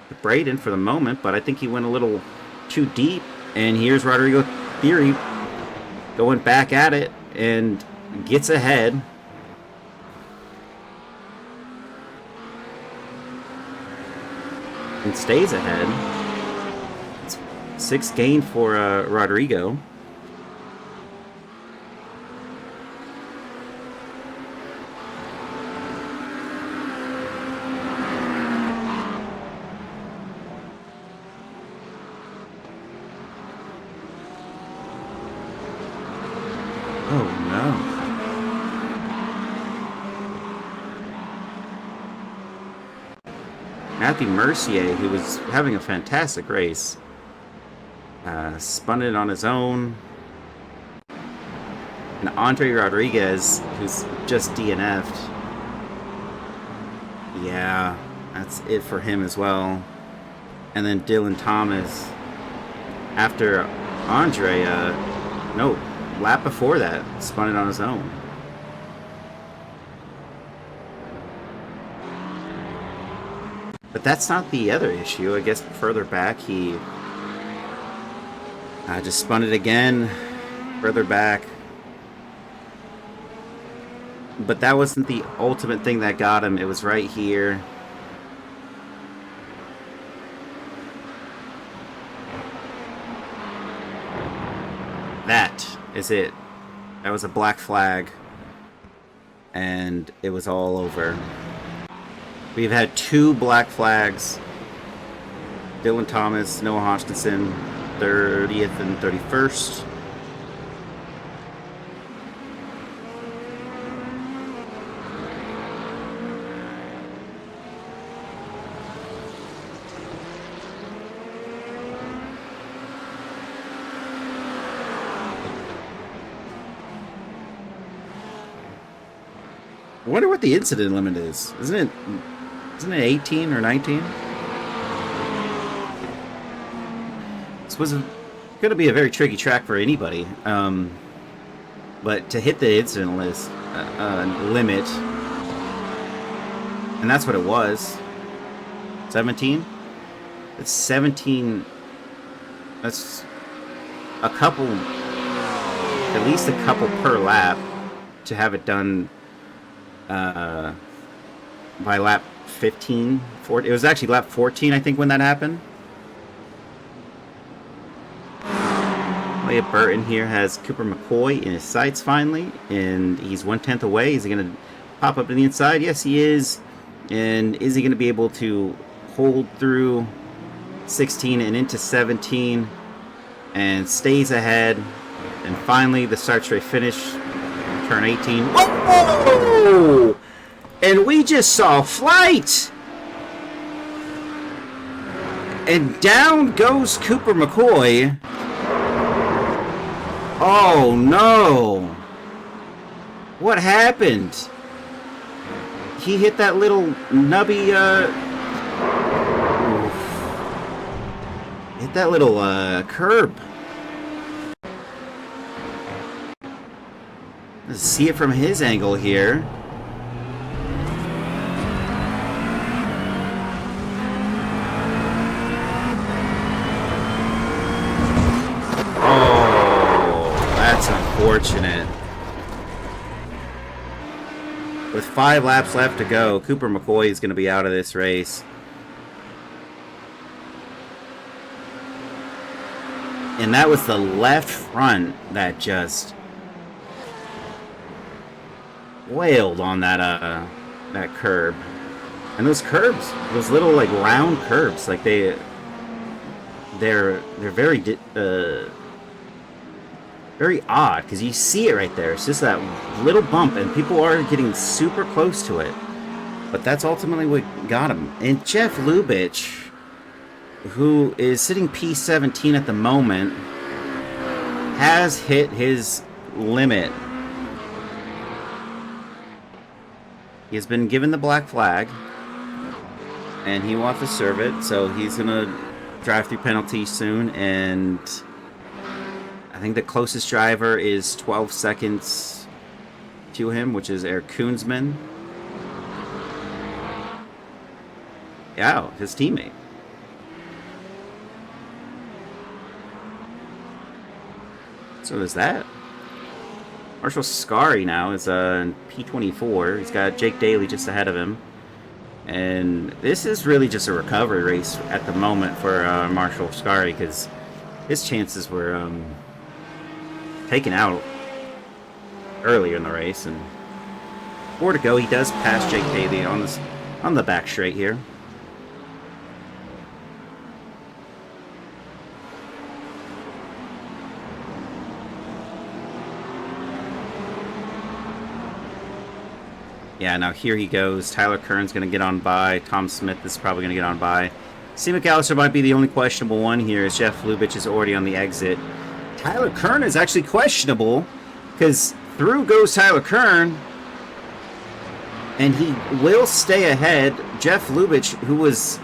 to Braden for the moment, but I think he went a little too deep. And here's Rodrigo Theory going back at it and gets ahead. And stays ahead. It's 6 gain for Rodrigo. Oh no. Matthew Mercier, who was having a fantastic race, spun it on his own. And Andre Rodriguez, who's just DNF'd. Yeah, that's it for him as well. And then Dylan Thomas, after Andre, no, lap before that, spun it on his own. But that's not the other issue. I guess further back, he just spun it again, further back. But that wasn't the ultimate thing that got him. It was right here. That is it. That was a black flag. And it was all over. We've had 2 black flags. Dylan Thomas, Noah Hodgkinson, 30th and 31st. I wonder what the incident limit is. Isn't it 18 or 19? This was going to be a very tricky track for anybody. But to hit the incident limit, and that's what it was. 17? It's 17. That's a couple, at least a couple per lap to have it done by lap 15. 14. It was actually lap 14, I think, when that happened. Elliott Burton here has Cooper McCoy in his sights finally, and he's 1/10 away. Is he going to pop up to the inside? Yes, he is. And is he going to be able to hold through 16 and into 17 and stays ahead? And finally, the start straight finish, turn 18. Whoa! And we just saw flight! And down goes Cooper McCoy. Oh no! What happened? He hit that little nubby, hit that little, curb. Let's see it from his angle here. That's unfortunate. With 5 laps left to go, Cooper McCoy is going to be out of this race. And that was the left front that just wailed on that that curb. And those curbs, those little like round curbs, like they're very very odd, because you see it right there. It's just that little bump, and people are getting super close to it. But that's ultimately what got him. And Jeff Lubitsch, who is sitting P17 at the moment, has hit his limit. He has been given the black flag, and he wants to serve it, so he's going to drive through penalty soon, and I think the closest driver is 12 seconds to him, which is Eric Koonsman. Yeah, his teammate. So there's that. Marshall Scary now is P24. He's got Jake Daly just ahead of him. And this is really just a recovery race at the moment for Marshall Scary, because his chances were taken out earlier in the race, and 4 to go. He does pass Jake Daly on the back straight here. Yeah, now here he goes. Tyler Kern's going to get on by. Tom Smith is probably going to get on by. C. McAllister might be the only questionable one here, as Jeff Lubitsch is already on the exit. Tyler Kern is actually questionable, because through goes Tyler Kern, and he will stay ahead. Jeff Lubitsch, who was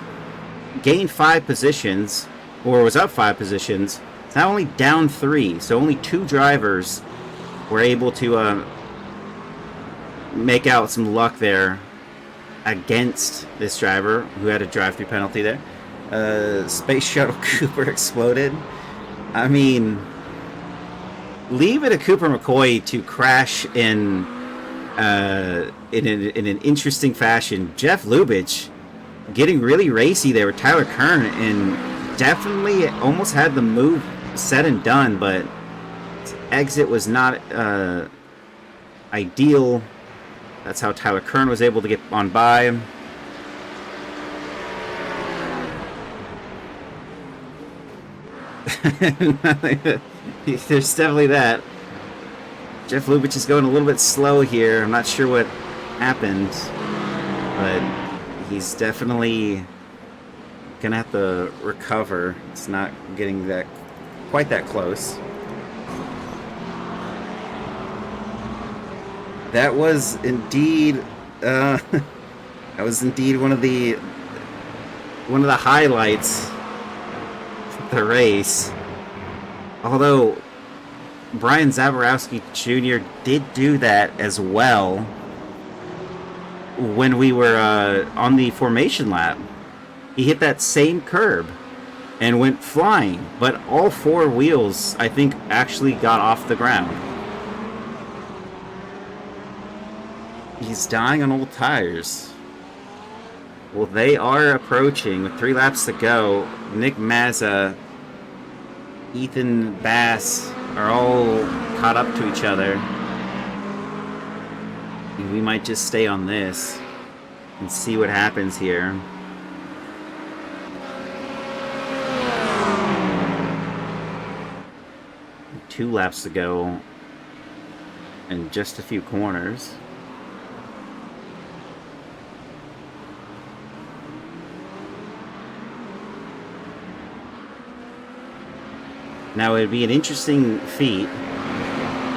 gained 5 positions, or was up 5 positions, is now only down 3, so only 2 drivers were able to make out some luck there against this driver, who had a drive-through penalty there. Space Shuttle Cooper exploded. I mean, leave it to Cooper McCoy to crash in an interesting fashion. Jeff Lubitsch getting really racy there with Tyler Kern, and definitely almost had the move said and done, but exit was not ideal. That's how Tyler Kern was able to get on by him. There's definitely that. Jeff Lubitsch is going a little bit slow here. I'm not sure what happened, but he's definitely gonna have to recover. It's not getting that quite that close. That was indeed, that was indeed one of the highlights of the race. Although Brian Zaborowski Jr. did do that as well when we were on the formation lap. He hit that same curb and went flying, but all four wheels, I think, actually got off the ground. He's dying on old tires. Well, they are approaching with 3 laps to go. Nick Mazza, Ethan Bass are all caught up to each other. And we might just stay on this and see what happens here. Two laps to go and just a few corners. Now it'd be an interesting feat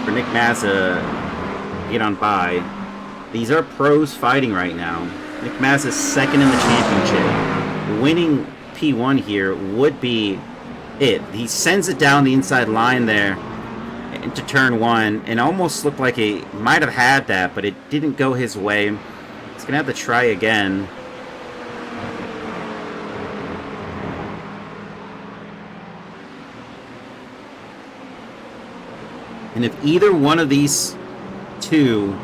for Nick Mazza to get on by. These are pros fighting right now. Nick Mazza's second in the championship. Winning P1 here would be it. He sends it down the inside line there into turn 1 and almost looked like he might have had that, but it didn't go his way. He's going to have to try again. And if either one of these two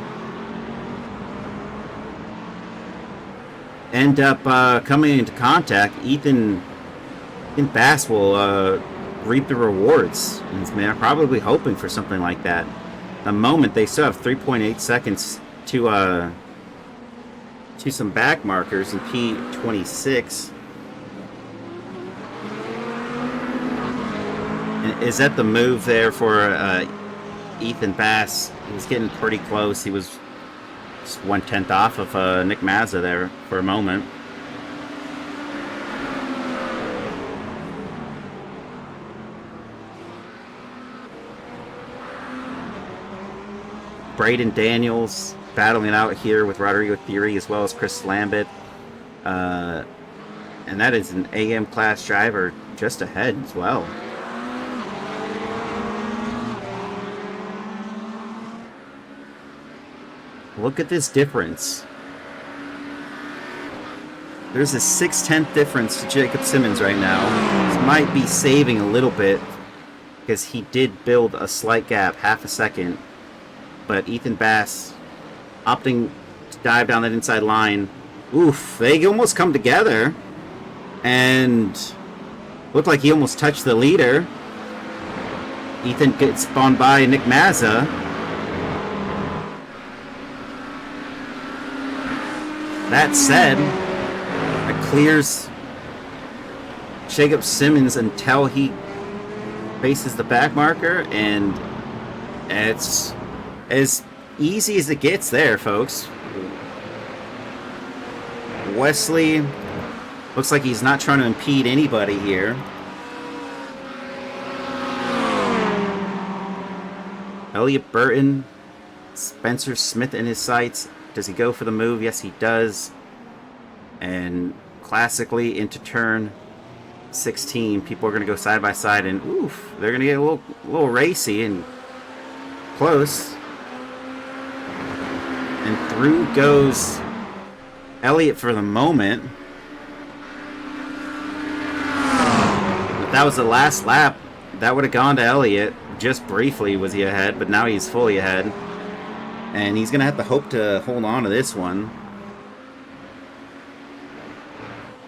end up coming into contact, Ethan Bass will reap the rewards. And they're probably hoping for something like that. At the moment, they still have 3.8 seconds to some back markers in P26. And is that the move there for Ethan Bass? He was getting pretty close. He was just 1/10 off of Nick Mazza there for a moment. Braden Daniels battling out here with Rodrigo Theory as well as Chris Lambert. And that is an AM class driver just ahead as well. Look at this difference. There's a 6/10 difference to Jacob Simmons right now. This might be saving a little bit because he did build a slight gap, half a second. But Ethan Bass opting to dive down that inside line. Oof, they almost come together. And looked like he almost touched the leader. Ethan gets spun by Nick Mazza. That said, it clears Jacob Simmons until he faces the back marker, and it's as easy as it gets there, folks. Wesley looks like he's not trying to impede anybody here. Elliot Burton, Spencer Smith in his sights. Does he go for the move? Yes, he does. And classically into turn 16, people are going to go side by side, and oof, they're going to get a little racy and close. And through goes Elliott for the moment. If that was the last lap, that would have gone to Elliott. Just briefly was he ahead, but now he's fully ahead. And he's going to have to hope to hold on to this one.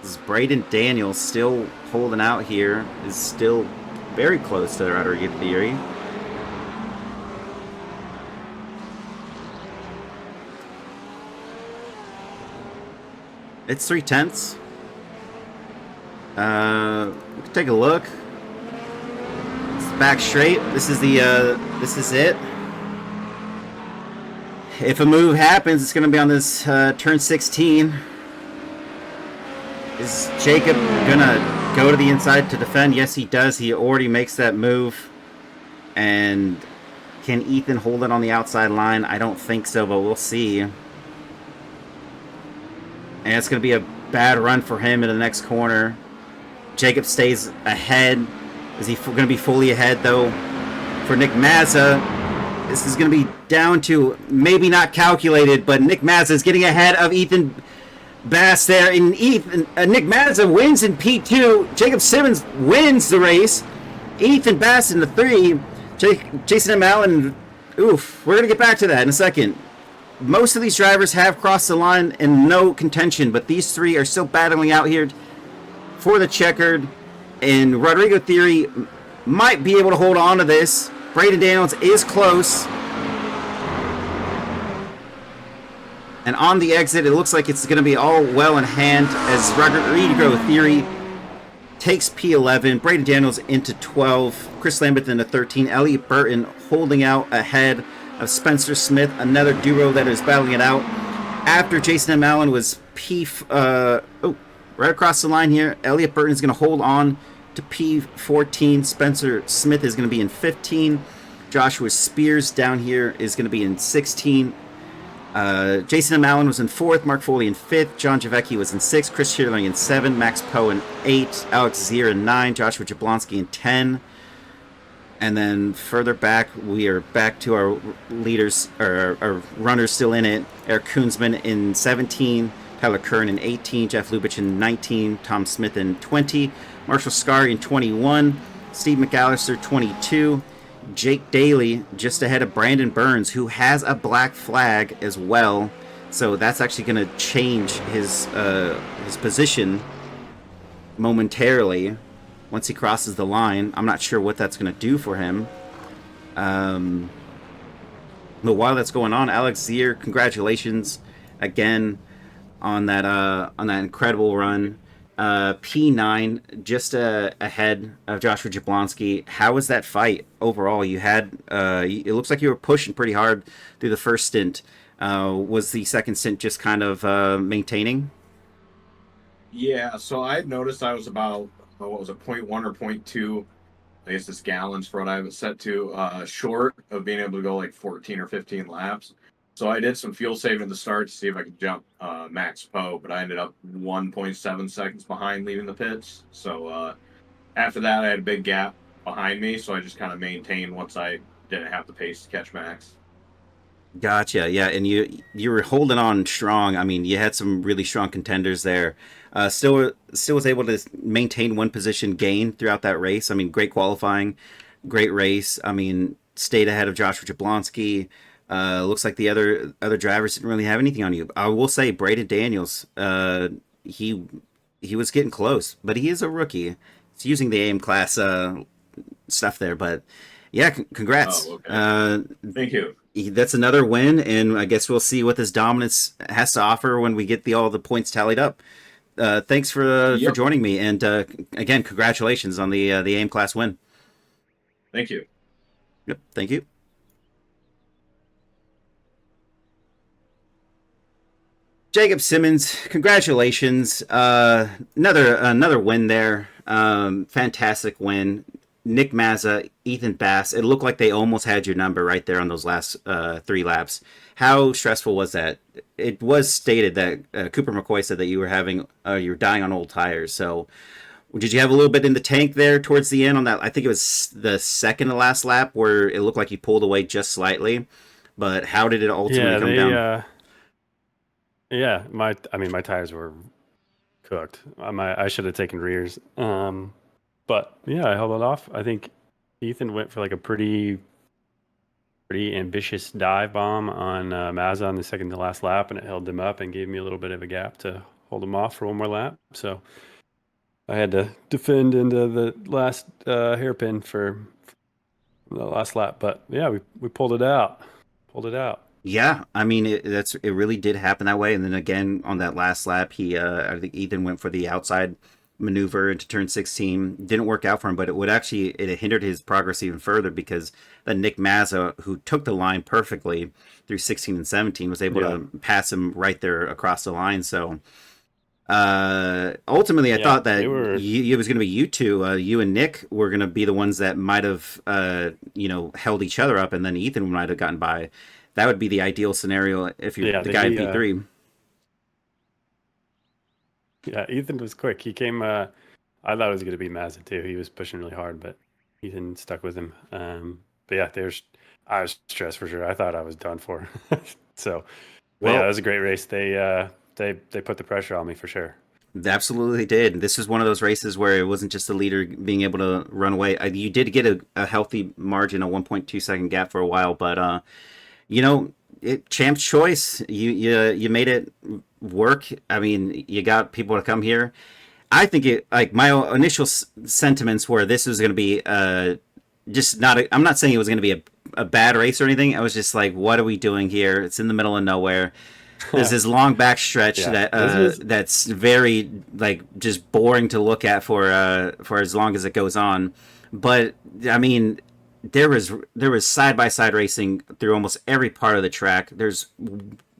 This is Braden Daniels still holding out here. Is still very close to the Rodrigo Theory. It's 3/10. We can take a look. It's back straight. This is it. If a move happens, it's going to be on this turn 16. Is Jacob going to go to the inside to defend? Yes, he does. He already makes that move. And Can Ethan hold it on the outside line? I don't think so, but we'll see. And it's going to be a bad run for him in the next corner. Jacob stays ahead. Is he going to be fully ahead, though? For Nick Mazza, this is going to be down to maybe not calculated, but Nick Mazza is getting ahead of Ethan Bass there. And Nick Mazza wins in P2. Jacob Simmons wins the race. Ethan Bass in the 3. Jason M. Allen, oof, we're going to get back to that in a second. Most of these drivers have crossed the line in no contention, but these 3 are still battling out here for the checkered. And Rodrigo Theory might be able to hold on to this. Braden Daniels is close. And on the exit, it looks like it's going to be all well in hand as Rodrigo Theory takes P11, Braden Daniels into 12, Chris Lambert into 13, Elliot Burton holding out ahead of Spencer Smith, another duo that is battling it out. After Jason M. Allen was right across the line here, Elliot Burton is going to hold on to P14, Spencer Smith is going to be in 15, Joshua Spears down here is going to be in 16, Jason M. Allen was in 4th, Mark Foley in 5th, John Javecki was in 6th, Chris Schierling in 7th, Max Poe in 8th, Alex Zier in 9th, Joshua Jablonski in 10th. And then further back, we are back to our leaders, or our runners still in it. Eric Koonsman in 17, Tyler Kern in 18, Jeff Lubitsch in 19, Tom Smith in 20, Marshall Scary in 21, Steve McAllister 22, Jake Daly just ahead of Brandon Burns, who has a black flag as well. So that's actually going to change his position momentarily once he crosses the line. I'm not sure what that's going to do for him. But while that's going on, Alex Zier, congratulations again on that incredible run. P9 just ahead of Joshua Jablonski. How was that fight overall? You had it looks like you were pushing pretty hard through the first stint. Was the second stint just kind of maintaining? Yeah, so I had noticed I was about, what was it, point 0.1 or point 0.2, I guess it's gallons for what I have it set to, short of being able to go like 14 or 15 laps. So I did some fuel saving at the start to see if I could jump Max Poe, but I ended up 1.7 seconds behind leaving the pits. So after that, I had a big gap behind me, so I just kind of maintained once I didn't have the pace to catch Max. Gotcha. Yeah, and you were holding on strong. I mean, you had some really strong contenders there. Still was able to maintain one position gain throughout that race. I mean, great qualifying, great race. I mean, stayed ahead of Joshua Jablonski. Looks like the other drivers didn't really have anything on you. I will say, Braden Daniels, he was getting close, but he is a rookie. He's using the AM class stuff there, but yeah, congrats. Oh, okay. Thank you. That's another win, and I guess we'll see what this dominance has to offer when we get all the points tallied up. Thanks for joining me, and again, congratulations on the AM class win. Thank you. Yep, thank you. Jacob Simmons, congratulations. Another win there. Fantastic win. Nick Mazza, Ethan Bass. It looked like they almost had your number right there on those last 3 laps. How stressful was that? It was stated that Cooper McCoy said that you were dying on old tires. So did you have a little bit in the tank there towards the end on that? I think it was the second to last lap where it looked like you pulled away just slightly. But how did it ultimately come down? Yeah, my tires were cooked. I should have taken rears. But yeah, I held it off. I think Ethan went for like a pretty ambitious dive bomb on Mazza on the second to last lap, and it held him up and gave me a little bit of a gap to hold him off for one more lap. So I had to defend into the last hairpin for the last lap. But yeah, we pulled it out. Yeah, I mean it really did happen that way, and then again on that last lap, I think Ethan went for the outside maneuver into turn 16. Didn't work out for him, but it hindered his progress even further because then Nick Mazza, who took the line perfectly through 16 and 17, was able to pass him right there across the line. So Ultimately, I Yeah, thought that they were. it was going to be you two, you and Nick were going to be the ones that might have, held each other up, and then Ethan might have gotten by. That would be the ideal scenario if you're Yeah, the guy in P3. yeah. Ethan was quick. He came. I thought it was going to be Mazda too. He was pushing really hard, but Ethan stuck with him. But yeah, I was stressed for sure. I thought I was done for. So, but yeah, that Well, was a great race. They put the pressure on me for sure. they absolutely did. This was one of those races where it wasn't just the leader being able to run away. You did get a healthy margin, a 1.2 second gap for a while, but you know, champ's choice. You made it work. I mean, you got people to come here. I think it like my initial sentiments were this was going to be just not. I'm not saying it was going to be a bad race or anything. I was just like, what are we doing here? It's in the middle of nowhere. There's this long back stretch Yeah, that this was that's very like just boring to look at for as long as it goes on. But I mean, there was side by side racing through almost every part of the track. There's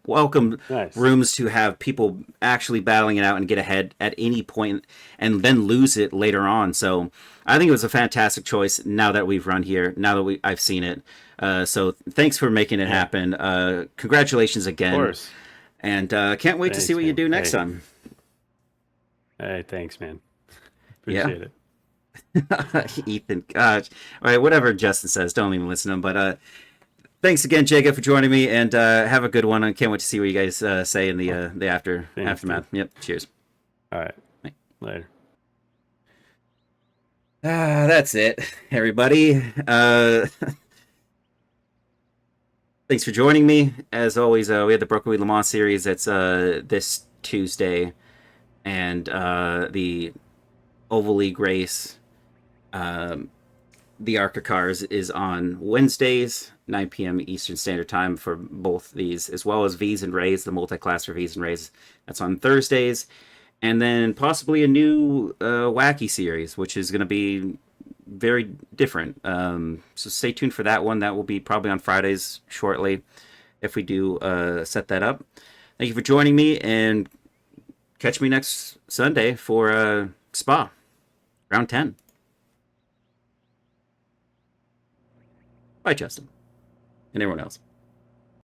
welcome nice. rooms to have people actually battling it out and get ahead at any point and then lose it later on. So I think it was a fantastic choice now that we've run here, now that I've seen it. So thanks for making it Yeah, of happen. Congratulations again. course. And can't wait to see Thanks, what you man. do next time. Hey, thanks, man. Yeah. Appreciate it. Ethan, gosh. All right, whatever Justin says, don't even listen to him. But thanks again, Jacob, for joining me, and have a good one. I can't wait to see what you guys say in the Thanks, aftermath. dude. Yep. Cheers. All right. Later. That's it, everybody. Thanks for joining me. As always, we had the Brooklyn Le Mans series. That's this Tuesday, and the Oval League race. The ARCA Cars is on Wednesdays, 9 p.m. Eastern Standard Time for both these, as well as V's and Rays, the multi-class for V's and Rays. That's on Thursdays. And then possibly a new wacky series, which is going to be very different. So stay tuned for that one. That will be probably on Fridays shortly if we do set that up. Thank you for joining me, and catch me next Sunday for Spa, round 10. Bye, Justin, and everyone else.